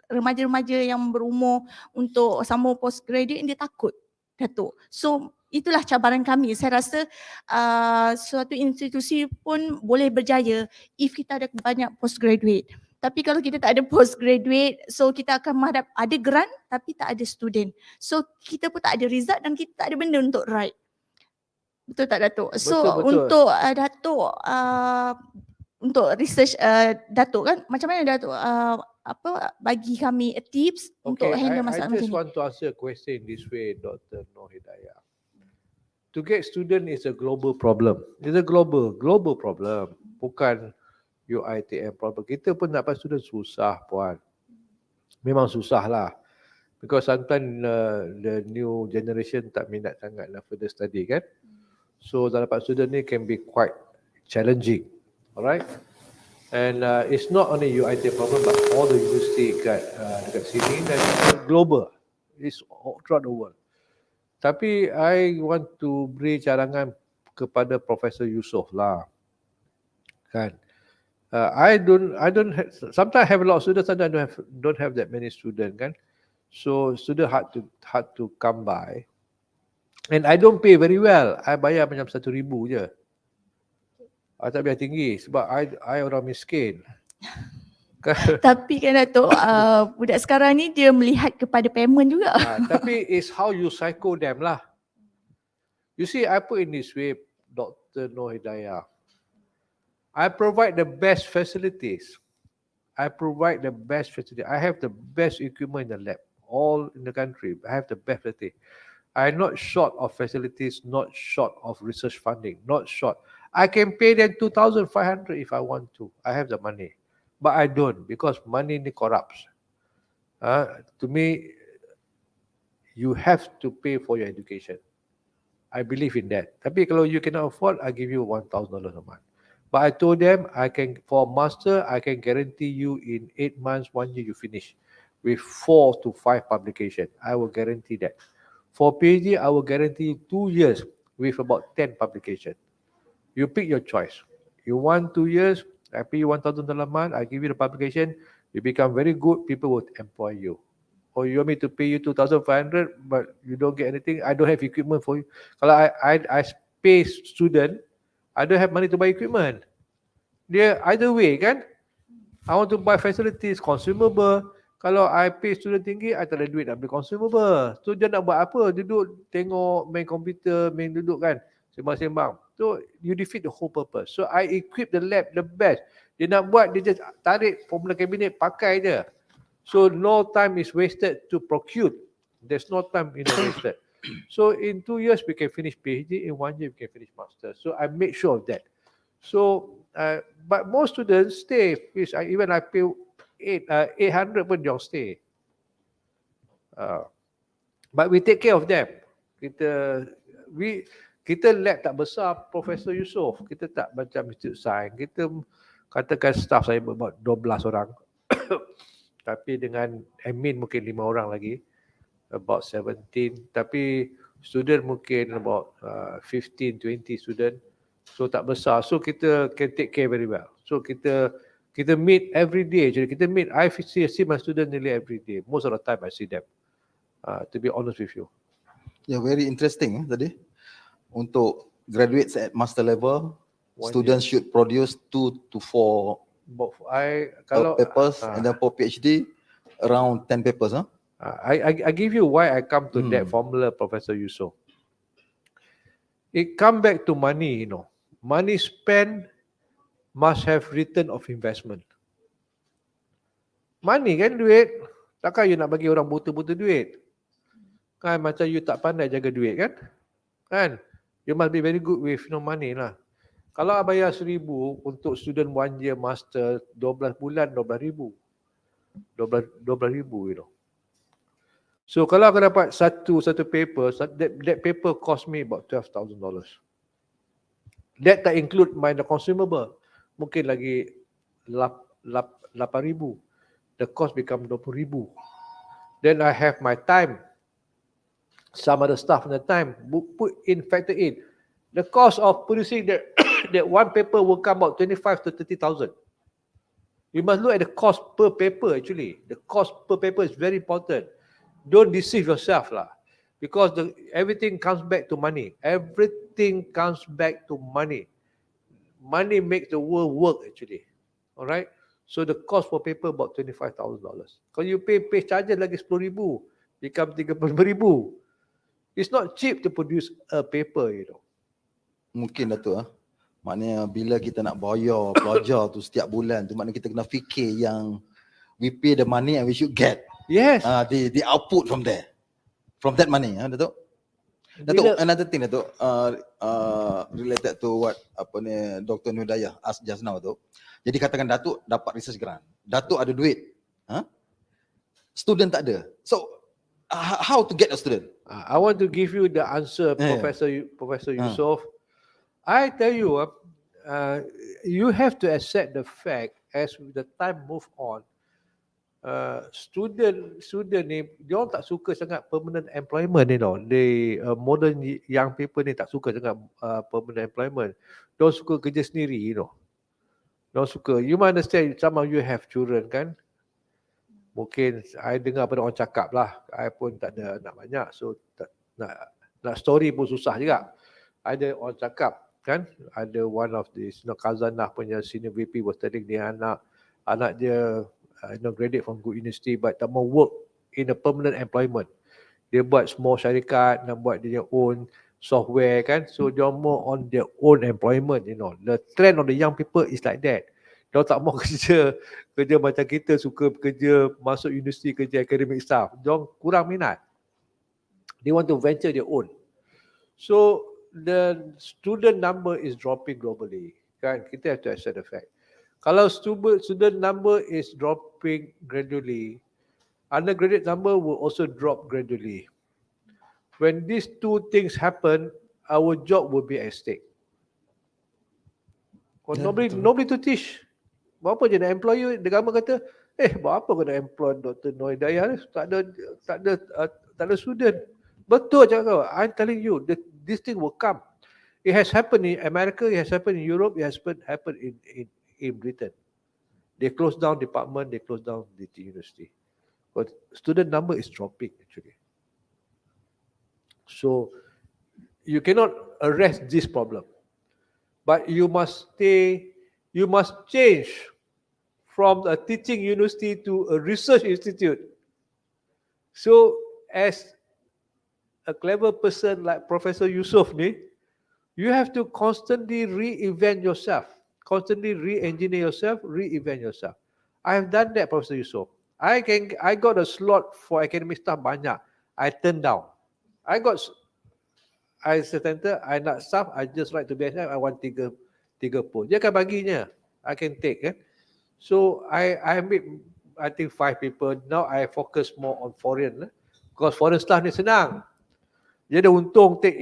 remaja-remaja yang berumur untuk sambung postgraduate dia takut, Datuk. So itulah cabaran kami. Saya rasa suatu institusi pun boleh berjaya if kita ada banyak postgraduate. Tapi kalau kita tak ada postgraduate, so kita akan menghadap ada grant tapi tak ada student. So kita pun tak ada result dan kita tak ada benda untuk write. Betul tak, Datuk? So Betul. untuk Datuk untuk research Datuk kan, macam mana Datuk bagi kami tips untuk handle masalah I macam just ni? want to answer a question this way, Dr. Noor Hidayah. To get student is a global problem. It's a global problem. Bukan UiTM problem. Kita pun nak dapat student susah, puan. Memang susah lah. Because sometimes the new generation tak minat sangat nak further study kan. So dapat student ni can be quite challenging. Alright. And it's not only UiTM problem but all the university dekat sini dan global. It's all throughout the world. Tapi I want to beri cadangan kepada Professor Yusof lah. Kan. I don't sometimes have a lot of students, sometimes don't have that many students kan. So student hard to come by. And I don't pay very well. I bayar macam 1,000 je. I tak bayar tinggi sebab I orang miskin. Tapi kan Datuk, budak sekarang ni dia melihat kepada payment juga. Tapi it's how you psycho them lah. You see, I put in this way, Dr. Noor Hidayah. I provide the best facilities. I have the best equipment in the lab, all in the country. I have the best facility. I'm not short of facilities, not short of research funding, not short. I can pay them 2,500 if I want to. I have the money. But I don't because money corrupts. To me, you have to pay for your education. I believe in that. Tapi kalau you cannot afford, I give you $1,000 a month. But I told them, for master, I can guarantee you in 8 months, 1 year, you finish with 4 to 5 publications. I will guarantee that. For PhD, I will guarantee you 2 years with about 10 publications. You pick your choice. You want 2 years, I pay you $1,000 a month, I give you the publication, you become very good, people will employ you. Or you want me to pay you 2,500, but you don't get anything, I don't have equipment for you. Kalau I pay student, I don't have money to buy equipment. Dia either way kan, I want to buy facilities, consumable. Kalau I pay student tinggi, I tak ada duit nak beli consumable. So dia nak buat apa? Duduk tengok main komputer, main duduk kan, sembang-sembang. So you defeat the whole purpose. So I equip the lab the best. Dia nak buat, dia just tarik formula cabinet, pakai je. So no time is wasted to procure. There's no time wasted. So in 2 years we can finish PhD, in 1 year we can finish master. So I make sure of that. So but most students stay. Even I pay 800 pun dia stay. But we take care of them. Kita lab tak besar, Professor Yusof. Kita tak macam Institute Sains. Kita katakan staff saya about 12 orang. Tapi dengan admin mungkin 5 orang lagi. About 17. Tapi student mungkin about 15, 20 student. So tak besar. So kita can take care very well. So kita meet every day. Jadi kita meet, I see my student nearly every day. Most of the time I see them. To be honest with you. Yeah, very interesting tadi. Untuk graduates at master level, students should produce 2 to 4 papers, and then for PhD, around 10 papers. I give you why I come to that formula, Professor Yusof. It come back to money, Money spent must have return of investment. Money kan duit. Takkan you nak bagi orang buta-buta duit. Kan macam you tak pandai jaga duit kan? Kan? You must be very good with money lah. Kalau bayar 1,000 untuk student 1 year master, 12 bulan 12,000. 12,000 So kalau aku dapat satu paper, that paper cost me about $12,000. That tak include my consumable. Mungkin lagi 8,000. The cost become 20,000. Then I have my time. Some other stuff in the time factor in. The cost of producing that that one paper will come out 25 to 30,000. You must look at the cost per paper actually. The cost per paper is very important. Don't deceive yourself lah. Because everything comes back to money. Everything comes back to money. Money makes the world work actually. Alright? So the cost for paper about $25,000. Kalau you pay charges lagi 10,000, become 35,000. It's not cheap to produce a paper, you know. Mungkin Datuk maknanya bila kita nak bayar pelajar tu setiap bulan tu, maknanya kita kena fikir yang we pay the money and we should get Yes. the output from there, from that money, Datuk. Datuk, another thing Datuk, related to what Dr. Nudaya asked just now Datuk. Jadi katakan Datuk dapat research grant, Datuk ada duit, student tak ada. So how to get a student? I want to give you the answer, Professor Yusof. I tell you, you have to accept the fact as the time move on, student ni dia orang tak suka sangat permanent employment, you know. The modern young people ni tak suka sangat permanent employment. Dia orang suka kerja sendiri, you know. Dia orang suka. You might understand, some of you have children kan. Mungkin I dengar pada orang cakap lah. I pun tak ada anak banyak, so nak story pun susah juga. Ada orang cakap kan, ada one of this Kazanah punya senior VP was telling dia anak dia graduate from good university but tak mau work in a permanent employment. Dia buat small syarikat, nak buat dia own software kan, so dia more on their own employment, you know. The trend of the young people is like that. Dia tak mau kerja macam kita suka kerja masuk universiti, kerja academic staff. Dia kurang minat. They want to venture their own. So the student number is dropping globally. Kan? Kita have to accept the fact. Kalau student number is dropping gradually, undergraduate number will also drop gradually. When these two things happen, our job will be at stake. Nobody to teach. Buat apa je nak employer, the government kata, buat apa kau nak employ Dr. Noidaya ni? Tak ada student. Betul cakap kau. I'm telling you, this thing will come. It has happened in America, it has happened in Europe, it has happened in Britain. They closed down department, they closed down the university. But student number is dropping actually. So you cannot arrest this problem. But you must change from a teaching university to a research institute. So as a clever person like Professor Yusof ni, you have to constantly reinvent yourself, constantly re-engineer yourself, reinvent yourself. I have done that, Professor Yusof. I got a slot for academic staff banyak. I turned down. I nak staff, I just write to BSF, I want 3 post. Dia akan baginya. I can take. So I made, I think 5 people. Now I focus more on foreign. Because foreign staff ni senang. Dia ada untung take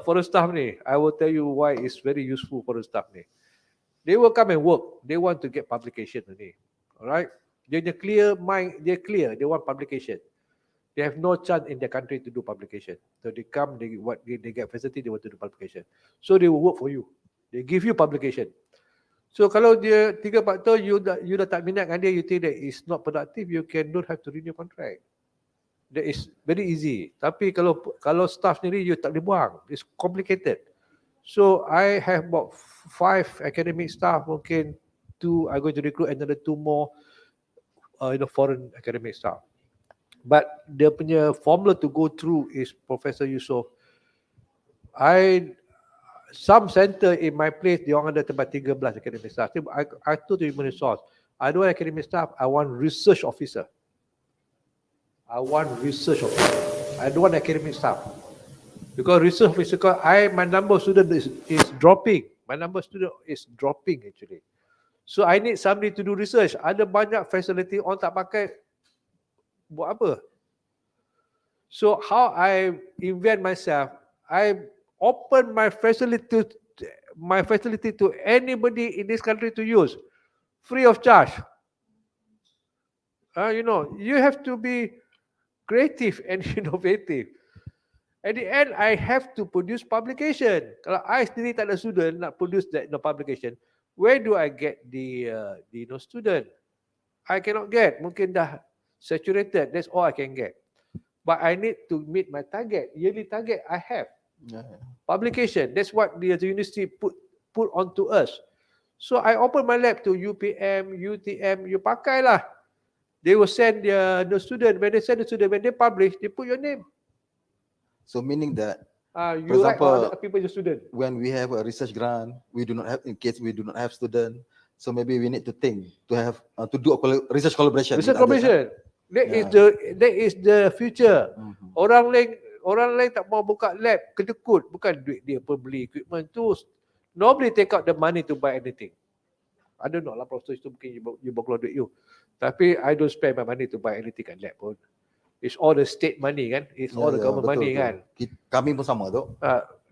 foreign staff ni. I will tell you why it's very useful foreign staff ni. They will come and work. They want to get publication ni. Alright? Dia clear mind, they clear. They want publication. They have no chance in their country to do publication. So they come, they get facility, they want to do publication. So they will work for you. They give you publication. So kalau dia 3-4 tahun you dah tak minat dengan dia, you think that it's not productive, you don't have to renew contract. That is very easy. Tapi kalau staff sendiri you tak boleh buang. It's complicated. So I have about 5 academic staff, mungkin 2, I'm going to recruit another 2 more foreign academic staff. But dia punya formula to go through is Professor Yusof. Some center in my place, dia orang ada tempat 13 academic staff. I told the human resource, I don't want academic staff, I want research officer. I don't want academic staff. Because research officer, my number of students is dropping. My number of students is dropping actually. So I need somebody to do research. Ada banyak facility orang tak pakai, buat apa? So how I invent myself, I open my facility my facility to anybody in this country to use, free of charge. You know, you have to be creative and innovative. At the end, I have to produce publication. Kalau I sendiri tak ada student nak produce that publication, where do I get the student? I cannot get. Mungkin dah saturated. That's all I can get. But I need to meet my target, yearly target I have. Publication. That's what the university put onto us. So I open my lab to UPM, UTM. You pakailah. They will send the student. When they send the student, when they publish, they put your name. So meaning that, you write example, other people, your student. when we have a research grant, we do not have, in case we do not have student, so maybe we need to think to have to do a research collaboration. Research collaboration. That is the future. Orang lain tak mau buka lab, kedekut, bukan duit dia beli equipment tu. Nobody take out the money to buy anything. I don't know lah, Profesor itu mungkin you bawa keluar duit you. Tapi I don't spend my money to buy anything kat lab pun. It's all the state money kan. It's all the government money kan. Kami pun sama tu.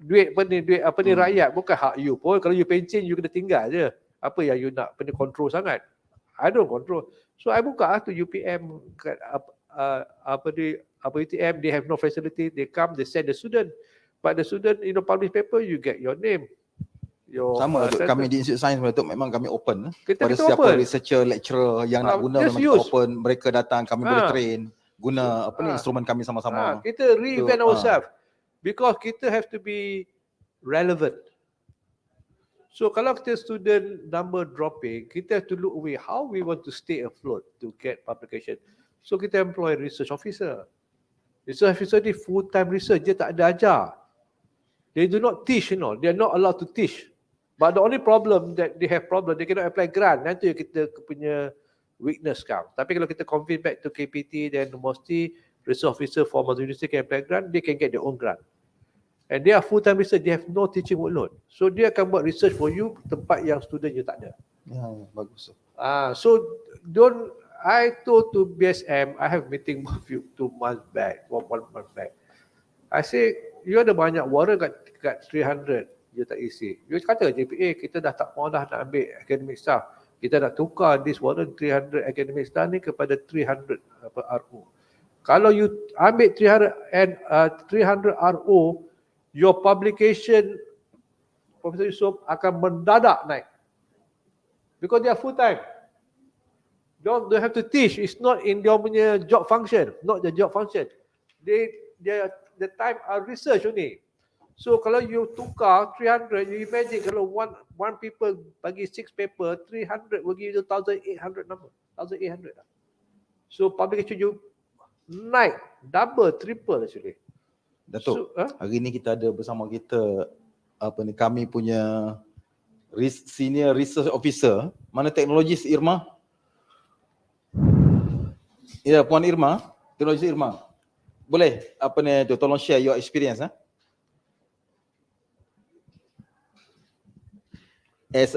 Duit apa ni rakyat, bukan hak you pun. Kalau you pencen, you kena tinggal je. Apa yang you nak control sangat. I don't control. So I buka to UPM, UTM, they have no facility. They come, they send the student. But the student, publish paper, you get your name. Sama tu, kami di Institute Sains tu memang kami open. Kita pada siapa open. researcher, lecturer yang nak guna, memang kita open. Mereka datang, kami boleh train. Guna instrumen kami sama-sama. Kita reinvent ourselves because kita have to be relevant. So kalau kita student number dropping, kita have to look away how we want to stay afloat to get publication. So kita employ research officer. Research officer ni full time research, dia tak ada ajar. They do not teach, they are not allowed to teach. But the only problem that they have problem, they cannot apply grant. Nanti kita punya weakness sekarang. Tapi kalau kita convene back to KPT, then mesti research officer from the university can apply grant, they can get their own grant. And they are full-time research, they have no teaching workload. So dia akan buat research for you tempat yang student you tak ada. Ya, bagus. So I told to BSM, I have meeting with you 2 months back, 1 month back. I say, you ada banyak warrant kat 300, you tak isi. You kata JPA, kita dah tak mau dah nak ambil academic staff. Kita nak tukar this warrant 300 academic staff ni kepada 300 RO. Kalau you ambil 300 RO, your publication, Profesor Yusof, akan mendadak naik. Because they are full time. Don't have to teach. It's not in dia punya job function. Not the job function. The time are research only. So kalau you tukar 300, you imagine kalau one people bagi 6 paper, 300 will give you 1,800 number. 1,800. So publication you naik, double, triple actually. Datuk, hari ni kita ada bersama kita kami punya senior research officer. Mana teknologis Irma? Ya, Puan Irma, teknologis Irma. Boleh tolong share your experience as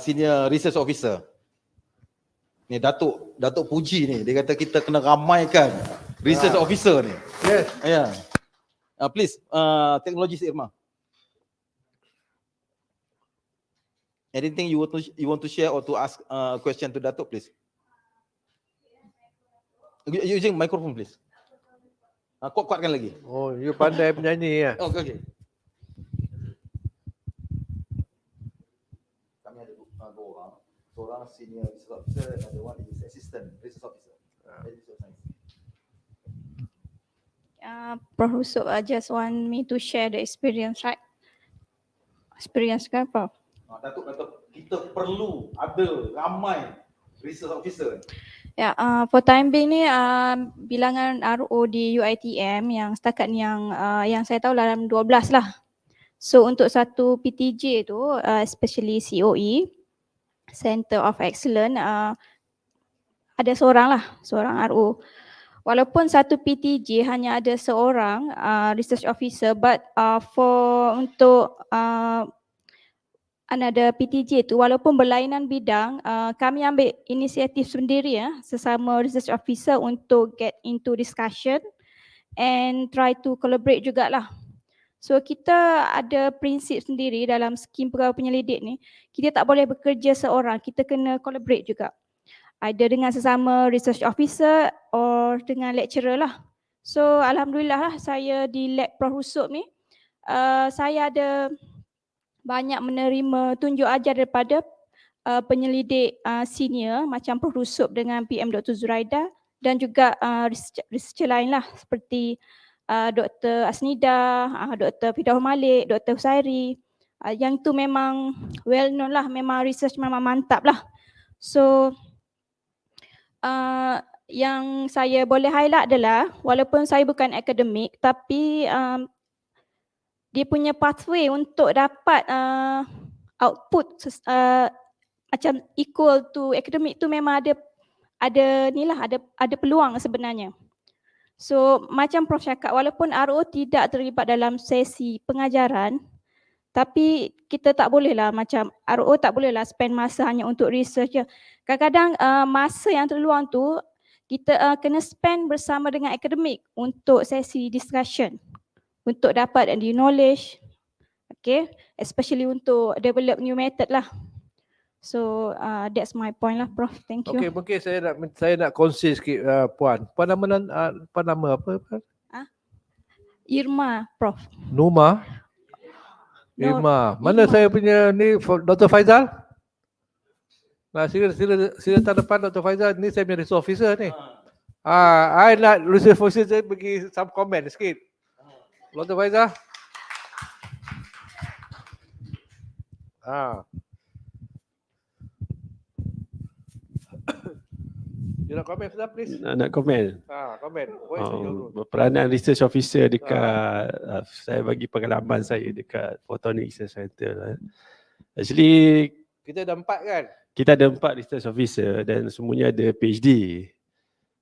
senior research officer. Ni Datuk puji ni, dia kata kita kena ramaikan research officer ni. Yes. Yeah. Please, technologist Irma. Anything you want to share or to ask a question to Datuk, please? Using microphone, please. Kuatkan lagi. Oh, you pandai penyanyi ya. Okay. Kami ada 2 orang. Seorang senior research officer, another one is assistant research officer. Professor, I just want me to share the experience, right? Experience kan, Prof? Datuk, kita perlu ada ramai research officer. Ya, for time being ni bilangan RO di UiTM yang setakat ni yang saya tahu dalam 12 lah. So untuk satu PTJ tu, especially COE, Center of Excellence, ada seorang RO. Walaupun satu PTJ hanya ada seorang research officer, but untuk another PTJ tu, walaupun berlainan bidang, kami ambil inisiatif sendiri sesama research officer untuk get into discussion and try to collaborate jugalah. So kita ada prinsip sendiri dalam skim pegawai penyelidik ni, kita tak boleh bekerja seorang, kita kena collaborate juga. Ada dengan sesama research officer or dengan lecturer lah. So alhamdulillah lah saya di lab Prof Husub ni, saya ada banyak menerima tunjuk ajar daripada penyelidik senior macam Prof Husub dengan PM Dr. Zuraida dan juga researcher lain lah seperti Dr. Asnida, Dr. Fidahul Malik, Dr. Husairi. Yang tu memang well known lah, memang research memang mantap lah. So yang saya boleh highlight adalah walaupun saya bukan akademik tapi dia punya pathway untuk dapat output macam equal to akademik tu memang ada peluang sebenarnya. So macam Prof cakap, walaupun RO tidak terlibat dalam sesi pengajaran, tapi kita tak bolehlah macam RO tak bolehlah spend masa hanya untuk research je. Kadang-kadang masa yang terluang tu kita kena spend bersama dengan akademik untuk sesi discussion, untuk dapat new knowledge, okay, especially untuk develop new method lah. So that's my point lah, Prof. Thank you. Okay, mungkin saya nak kongsi sikit Puan. Puan nama apa? Irma, Prof. Numa. Irma. Mana saya punya ni Dr. Faizal? Nah, sila tahun depan Dr. Faizal, ni saya punya resource officer ni. I nak resource officer saya bagi some comment sikit. Dr. Faizal. You nak komen sudah, please? Nak komen. Komen. What is your role? Peranan research officer dekat saya bagi pengalaman saya dekat Photonic Research Center. Actually Kita ada 4 kan? kita ada 4 research officer dan semuanya ada PhD.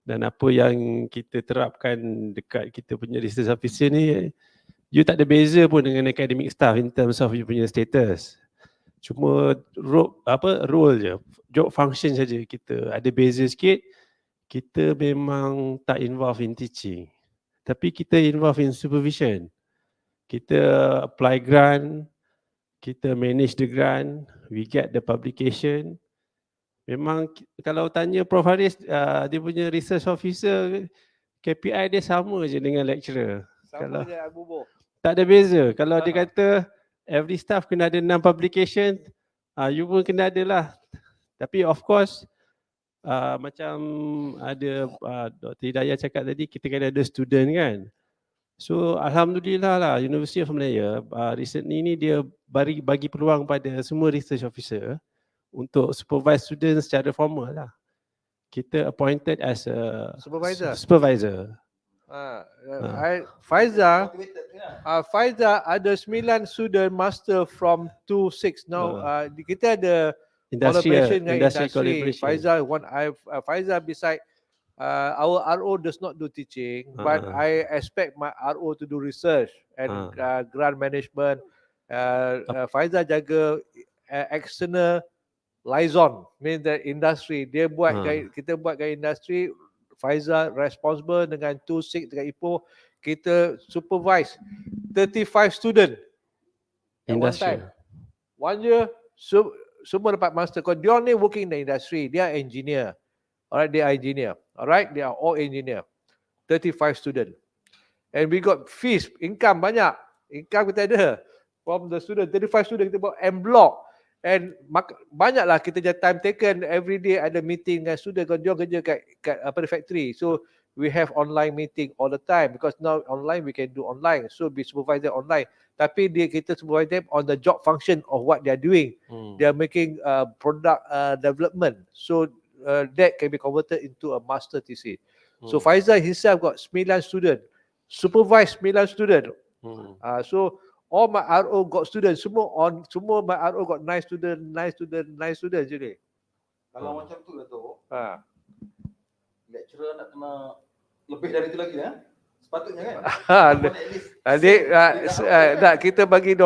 Dan apa yang kita terapkan dekat kita punya research officer ni, you tak ada beza pun dengan academic staff in terms of you punya status. Cuma role je, job function saja kita ada beza sikit. Kita memang tak involve in teaching, tapi kita involve in supervision. Kita apply grant, kita manage the grant, we get the publication. Memang kalau tanya Prof Haris, dia punya research officer, KPI dia sama je dengan lecturer. Sama je Abu. Tak ada beza. Kalau dia kata every staff kena ada 6 publication, you pun kena ada lah. Tapi of course, macam ada Dr. Hidayah cakap tadi, kita kena ada student kan. So alhamdulillah lah, University of Malaya recently ni dia bagi peluang pada semua research officer untuk supervise student secara formal lah. Kita appointed as a supervisor. Faizal ada 9 student master from 2-6 now. Kita ada collaboration dengan industry. Faizal beside our RO does not do teaching, but I expect my RO to do research and grant management. Faizal jaga external liaison, mean that industry. Dia buat kita buat kat industri. Faizal responsible dengan 2-6 dengan Ipoh. Kita supervise 35 student at one time. 1 year semua dapat master. Because dia ni working in the industry, dia engineer. Alright, they are engineer. Alright, they are all engineer. 35 student. And we got fees, income banyak. Income kita ada from the student, 35 student kita buat en bloc. And banyaklah kita jadi time taken, every day ada meeting dengan student. Kalau dia kerja kat factory. So we have online meeting all the time because now online we can do online. So we supervise them online. Tapi kita supervise them on the job function of what they are doing. They are making product development. So that can be converted into a master thesis. So Faizal himself got 9 student, supervise 9 student. So all my RO got students, semua my RO got 9 student je ni. Kalau macam tu lah tu, lecturer nak kena lebih dari itu lagi sepatutnya kan. Nak kita bagi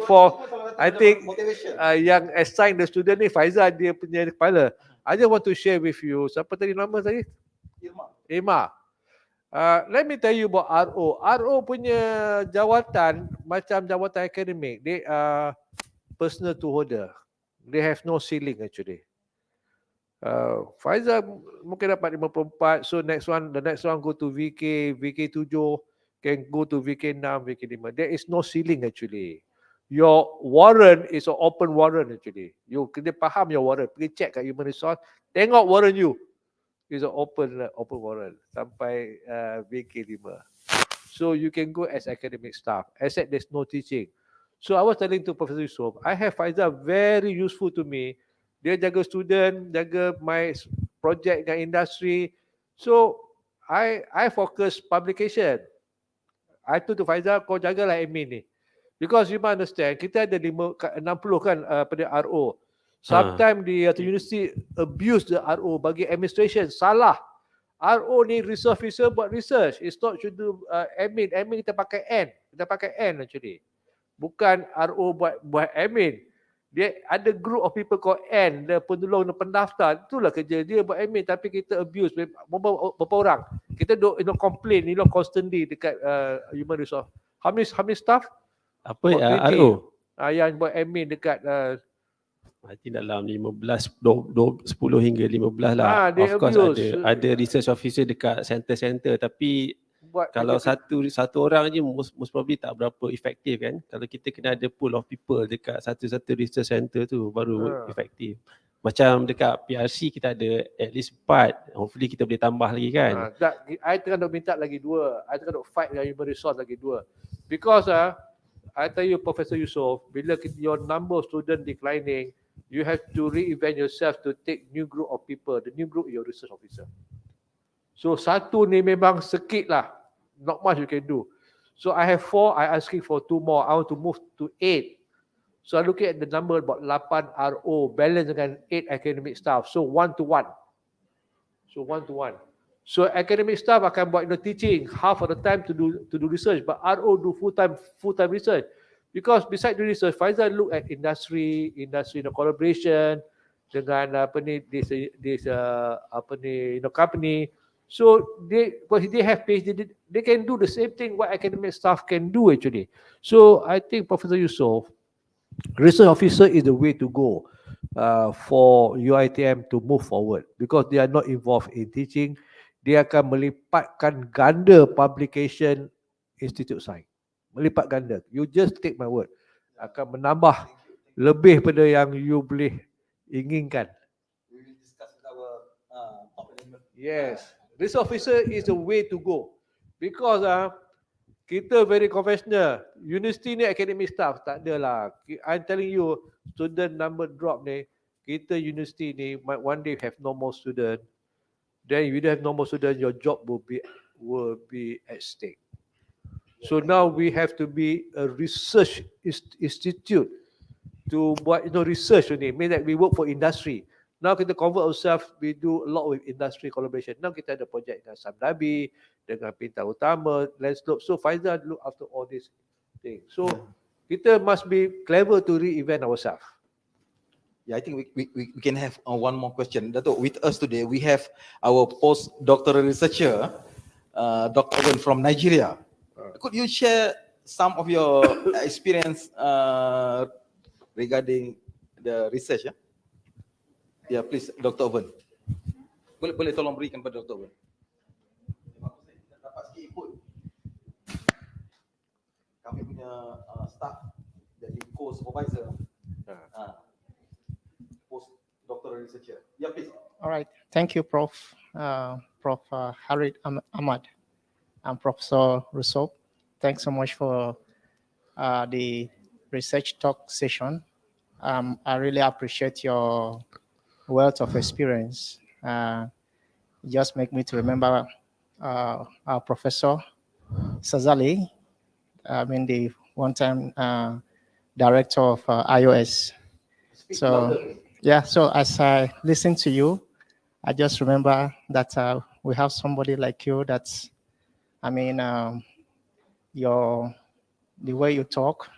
for I think yang assign the student ni Faizal dia punya kepala. I just want to share with you. Siapa tadi nama tadi? Irma. Irma. Let me tell you about RO. RO punya jawatan macam jawatan akademik. They are personal to holder. They have no ceiling actually. Faizal mungkin dapat 54. So the next one go to VK 7, can go to VK 6, VK 5. There is no ceiling actually. Your warrant is an open warrant actually. You kena faham your warrant. Pergi check kat human resource. Tengok warrant you. Is an open warrant sampai VK 5. So you can go as academic staff, except there's no teaching. So I was telling to Professor Yusof, I have Faizal very useful to me. Dia jaga student, jaga my project dengan industri. So I focus publication. I told to Faizal, kau jagalah admin ni. Because you must understand, kita ada 60 kan pada RO. Sometimes the university abuse the RO bagi administration. Salah. RO ni research officer buat research. It's not should do admin. Admin kita pakai N. Kita pakai N actually. Bukan RO buat admin. Dia ada group of people called N, the penolong, the pendaftar. Itulah kerja dia buat admin, tapi kita abuse berapa orang. Kita duk complain constantly dekat human resource. How many staff? Apa RO? Yang buat admin dekat I think dalam 15, 10 hingga 15 lah. Of course ada research officer dekat center-center, tapi kalau satu orang je most probably tak berapa efektif kan. Kalau kita kena ada pool of people dekat satu-satu research center tu baru efektif. Macam dekat PRC kita ada at least 4. Hopefully kita boleh tambah lagi kan. I tengah nak minta lagi 2. I tengah nak fight dengan human resource lagi 2. Because I tell you Professor Yusof, bila your number of student declining, you have to reinvent yourself to take new group of people. The new group your research officer. So satu ni memang sikit lah. Not much you can do. So I have 4, I asking for 2 more. I want to move to 8. So I look at the number about 8 RO balance dengan 8 academic staff. So 1 to 1. So academic staff akan buat teaching half of the time to do research, but RO do full time research. Because beside the research, Faizal look at industry collaboration dengan this company. So they have PhD, they can do the same thing what academic staff can do actually. So I think Professor Yusof, research officer is the way to go for UiTM to move forward, because they are not involved in teaching. Dia akan melipatkan ganda publication institute science. Melipat ganda. You just take my word. Akan menambah lebih pada yang you boleh inginkan. We will discuss with our top management. Yes. Research officer is the way to go. Because kita very conventional. University ni academic staff. Tak adalah. I'm telling you, student number drop ni, kita university ni might one day have no more student. Then if you don't have no more student, your job will be at stake. So now we have to be a research institute to buat research ni. Mean that we work for industry. Now kita convert ourselves, we do a lot with industry collaboration. Now kita ada project dengan Samdabi, dengan Pintar Utama, Landslope. So Faizal look after all these things. So kita must be clever to reinvent ourselves. Yeah, I think we can have one more question. Dato', with us today, we have our postdoctoral researcher, Dr. Wen from Nigeria. Could you share some of your experience regarding the research? Yeah, please, Dr. Wen. Boleh tolong berikan pada Dr. Wen. Dapat sikit input. Kami punya staff jadi co-supervisor. Postdoctoral researcher. Yeah, please. All right. Thank you, Prof. Harid Ahmad and Professor Rousseau. Thanks so much for the research talk session. I really appreciate your wealth of experience. Just make me to remember our Professor Sazali, the one-time director of iOS. So, yeah, so as I listen to you, I just remember that we have somebody like you that's, the way you talk,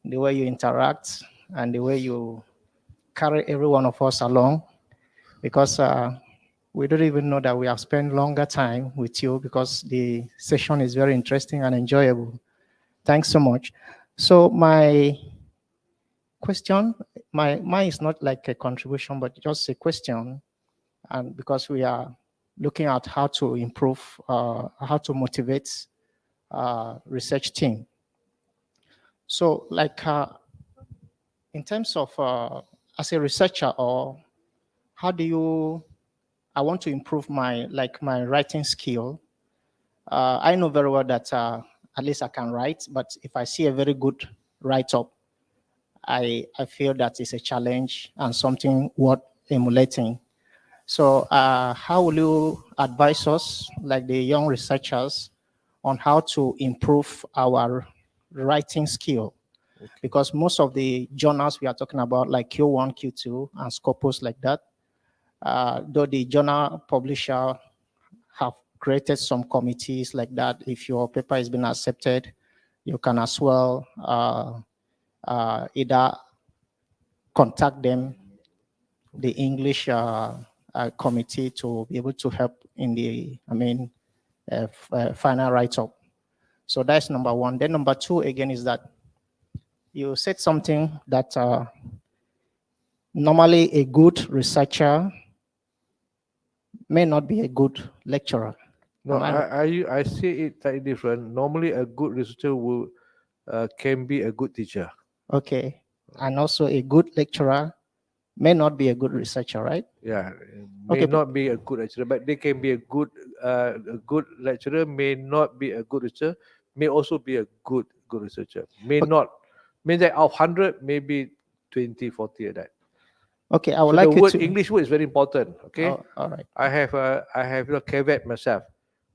the way you interact, and the way you carry every one of us along, because we don't even know that we have spent longer time with you because the session is very interesting and enjoyable. Thanks so much. So my question, mine is not like a contribution, but just a question. And because we are looking at how to improve, how to motivate research team. So like in terms of as a researcher, or how do you, I want to improve my writing skill. I know very well that at least I can write, but if I see a very good write-up, I feel that it's a challenge and something worth emulating. So how will you advise us, like the young researchers, on how to improve our writing skill? Because most of the journals we are talking about, like Q1, Q2, and Scopus like that, though the journal publisher have created some committees like that, if your paper has been accepted, you can as well either contact them, the English committee, to be able to help in the, final write-up. So that's number one. Then number two, again, is that you said something that normally a good researcher may not be a good lecturer. No, Am I right? I see it slightly different. Normally, a good researcher will can be a good teacher. Okay. And also a good lecturer may not be a good researcher, right? Yeah, may Okay, not be a good lecturer, but they can be a good lecturer. May not be a good researcher. May also be a good researcher. May Okay. not. Means that out of 100, maybe 20, 40 like that. Okay, I would So like the you word to. English word is very important. Okay. Oh, all right. I have a caveat myself.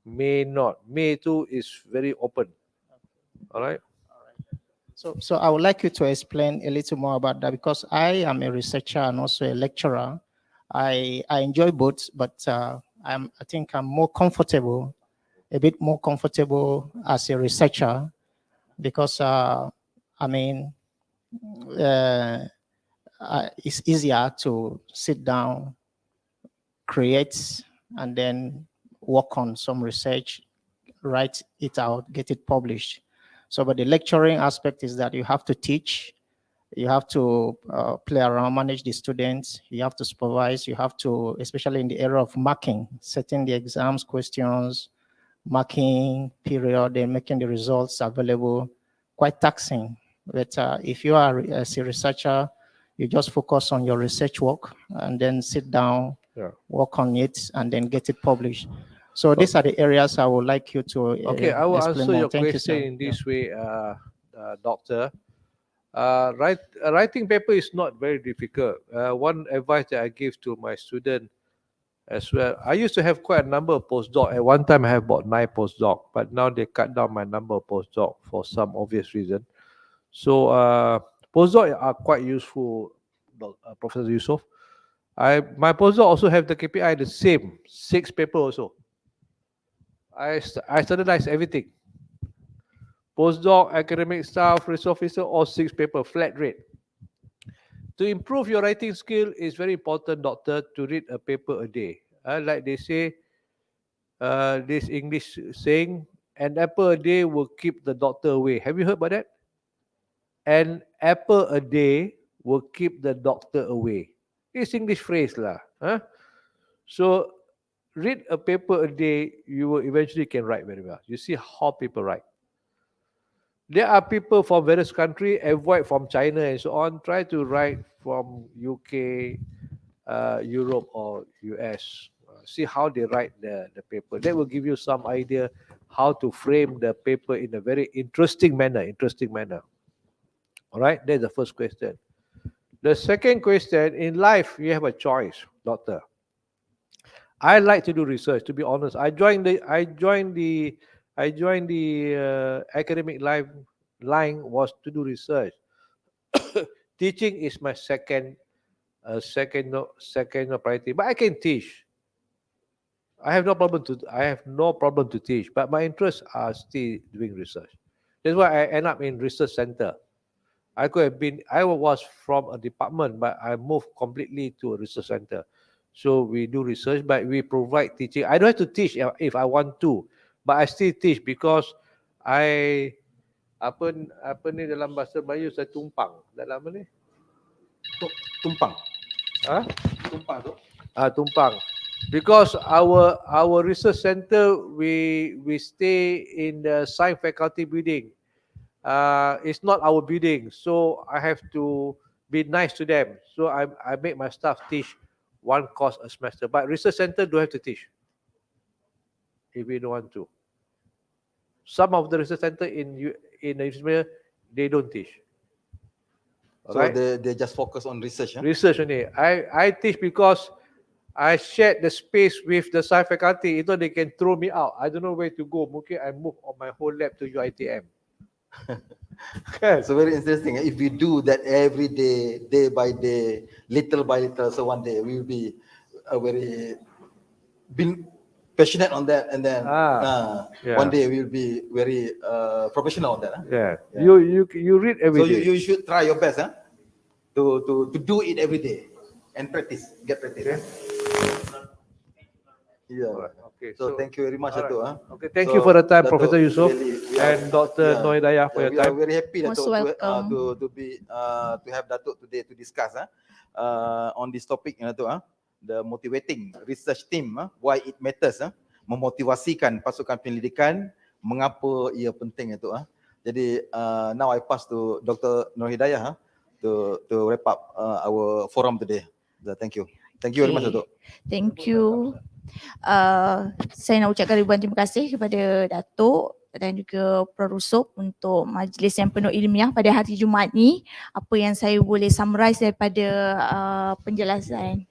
May not. May too is very open. All right. So I would like you to explain a little more about that, because I am a researcher and also a lecturer. I enjoy both, but I think I'm more comfortable, a bit more comfortable as a researcher, because it's easier to sit down, create, and then work on some research, write it out, get it published. So, but the lecturing aspect is that you have to teach, you have to play around, manage the students, you have to supervise, you have to, especially in the area of marking, setting the exams, questions, marking period, and making the results available, quite taxing. But if you are as a researcher, you just focus on your research work and then sit down, work on it, and then get it published. So these are the areas I would like you to Okay, I will explain answer more. your Thank you, question sir. in this way, Doctor. Writing paper is not very difficult. One advice that I give to my student as well, I used to have quite a number of postdoc. At one time, I have about 9 postdoc, but now they cut down my number of postdoc for some obvious reason. So postdoc are quite useful, Professor Yusof. My postdoc also have the KPI the same, 6 paper also. I standardize everything. Postdoc, academic staff, research officer, all 6 paper, flat rate. To improve your writing skill, is very important, doctor, to read a paper a day. Like they say, this English saying, an apple a day will keep the doctor away. Have you heard about that? An apple a day will keep the doctor away. It's English phrase lah. So read a paper a day, you will eventually can write very well. You see how people write. There are people from various countries, avoid from China and so on, try to write from UK, Europe or US. See how they write the paper. That will give you some idea how to frame the paper in a very interesting manner. All right, that's the first question. The second question, in life, you have a choice, doctor. I like to do research, to be honest. I joined the academic life line was to do research. Teaching is my second priority, but I can teach. I have no problem to teach, but my interests are still doing research. That's why I end up in research center. I was from a department, but I moved completely to a research center. So we do research, but we provide teaching. I don't have to teach if I want to, but I still teach because I apa ni dalam bahasa Melayu saya tumpang dalam apa ni? Tumpang. Ha? Tumpang tu. Tumpang. Because our research center we stay in the science faculty building. It's not our building, so I have to be nice to them. So I make my staff teach one course a semester, but research center don't have to teach if we don't want to. Some of the research center in Israel, they don't teach. So they just focus on research. Research only. I teach because I shared the space with the science faculty. Itu they can throw me out. I don't know where to go. Mungkin I move on my whole lab to UiTM. So very interesting. If we do that every day, day by day, little by little, so one day we will be very passionate on that, and then one day we will be very professional on that. Yeah. You read every day. So you should try your best, to do it every day and practice, get practice. Yeah. Okay. So thank you very much, Dato'. Okay. Thank you for the time, Dato', Professor Yusof really, and Dr. Noor Hidayah for your we are time. very happy, Most Dato', welcome. to have Dato' today to discuss on this topic, Dato', the motivating research team, why it matters, memotivasikan pasukan penyelidikan, mengapa ia penting, Dato'. Jadi now I pass to Dr. Noor Hidayah to wrap up our forum today. Thank you. Thank you very much, Dato'. Thank you. Saya nak ucapkan ribuan terima kasih kepada Datuk dan juga Prof. Rusop untuk majlis yang penuh ilmiah pada hari Jumaat ni. Apa yang saya boleh summarize daripada penjelasan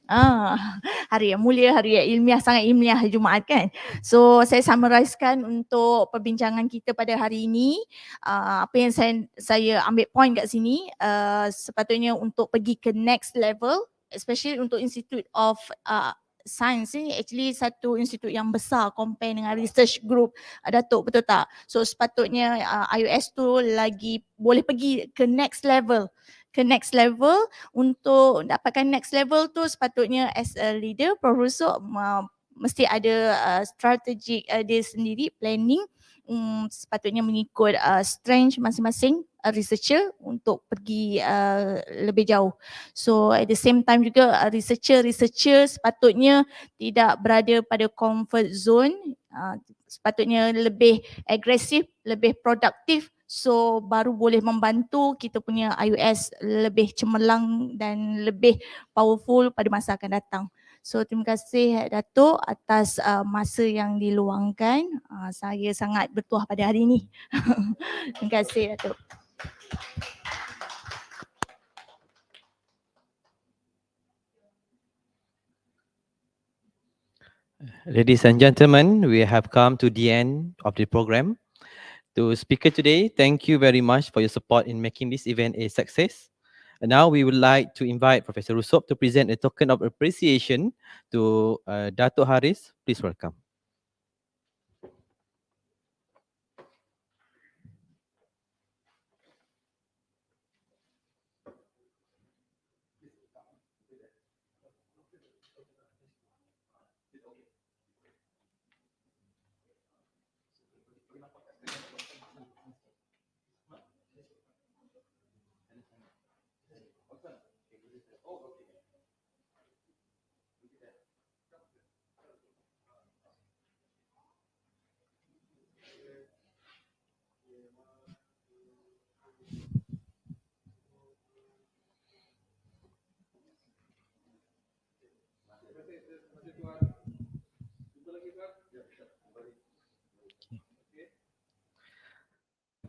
hari yang mulia, hari yang ilmiah, sangat ilmiah hari Jumaat kan. So saya summarizekan untuk perbincangan kita pada hari ini. Apa yang saya ambil point kat sini, sepatutnya untuk pergi ke next level, especially untuk Institute of Science ni actually satu institut yang besar compare dengan research group, Datuk, betul tak? So sepatutnya IUS tu lagi boleh pergi ke next level. Untuk dapatkan next level tu sepatutnya as a leader, Profesor mesti ada strategic dia sendiri, planning, sepatutnya mengikut strength masing-masing researcher untuk pergi lebih jauh. So at the same time juga researcher sepatutnya tidak berada pada comfort zone, sepatutnya lebih agresif, lebih produktif, so baru boleh membantu kita punya IUS lebih cemerlang dan lebih powerful pada masa akan datang. So terima kasih Datuk atas masa yang diluangkan. Saya sangat bertuah pada hari ini. Terima kasih Datuk. Ladies and gentlemen, we have come to the end of the program. To speaker today, thank you very much for your support in making this event a success. And now we would like to invite Professor Rusop to present a token of appreciation to Dato' Haris. Please welcome.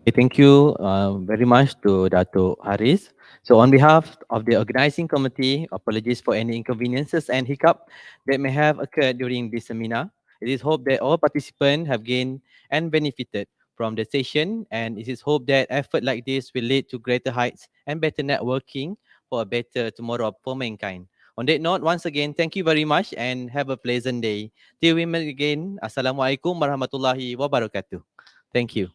Thank you very much to Dato' Haris. So on behalf of the organizing committee, apologies for any inconveniences and hiccup that may have occurred during this seminar. It is hoped that all participants have gained and benefited from the session, and it is hoped that effort like this will lead to greater heights and better networking for a better tomorrow for mankind. On that note, once again, thank you very much and have a pleasant day. Till we meet again, Assalamualaikum warahmatullahi wabarakatuh. Thank you.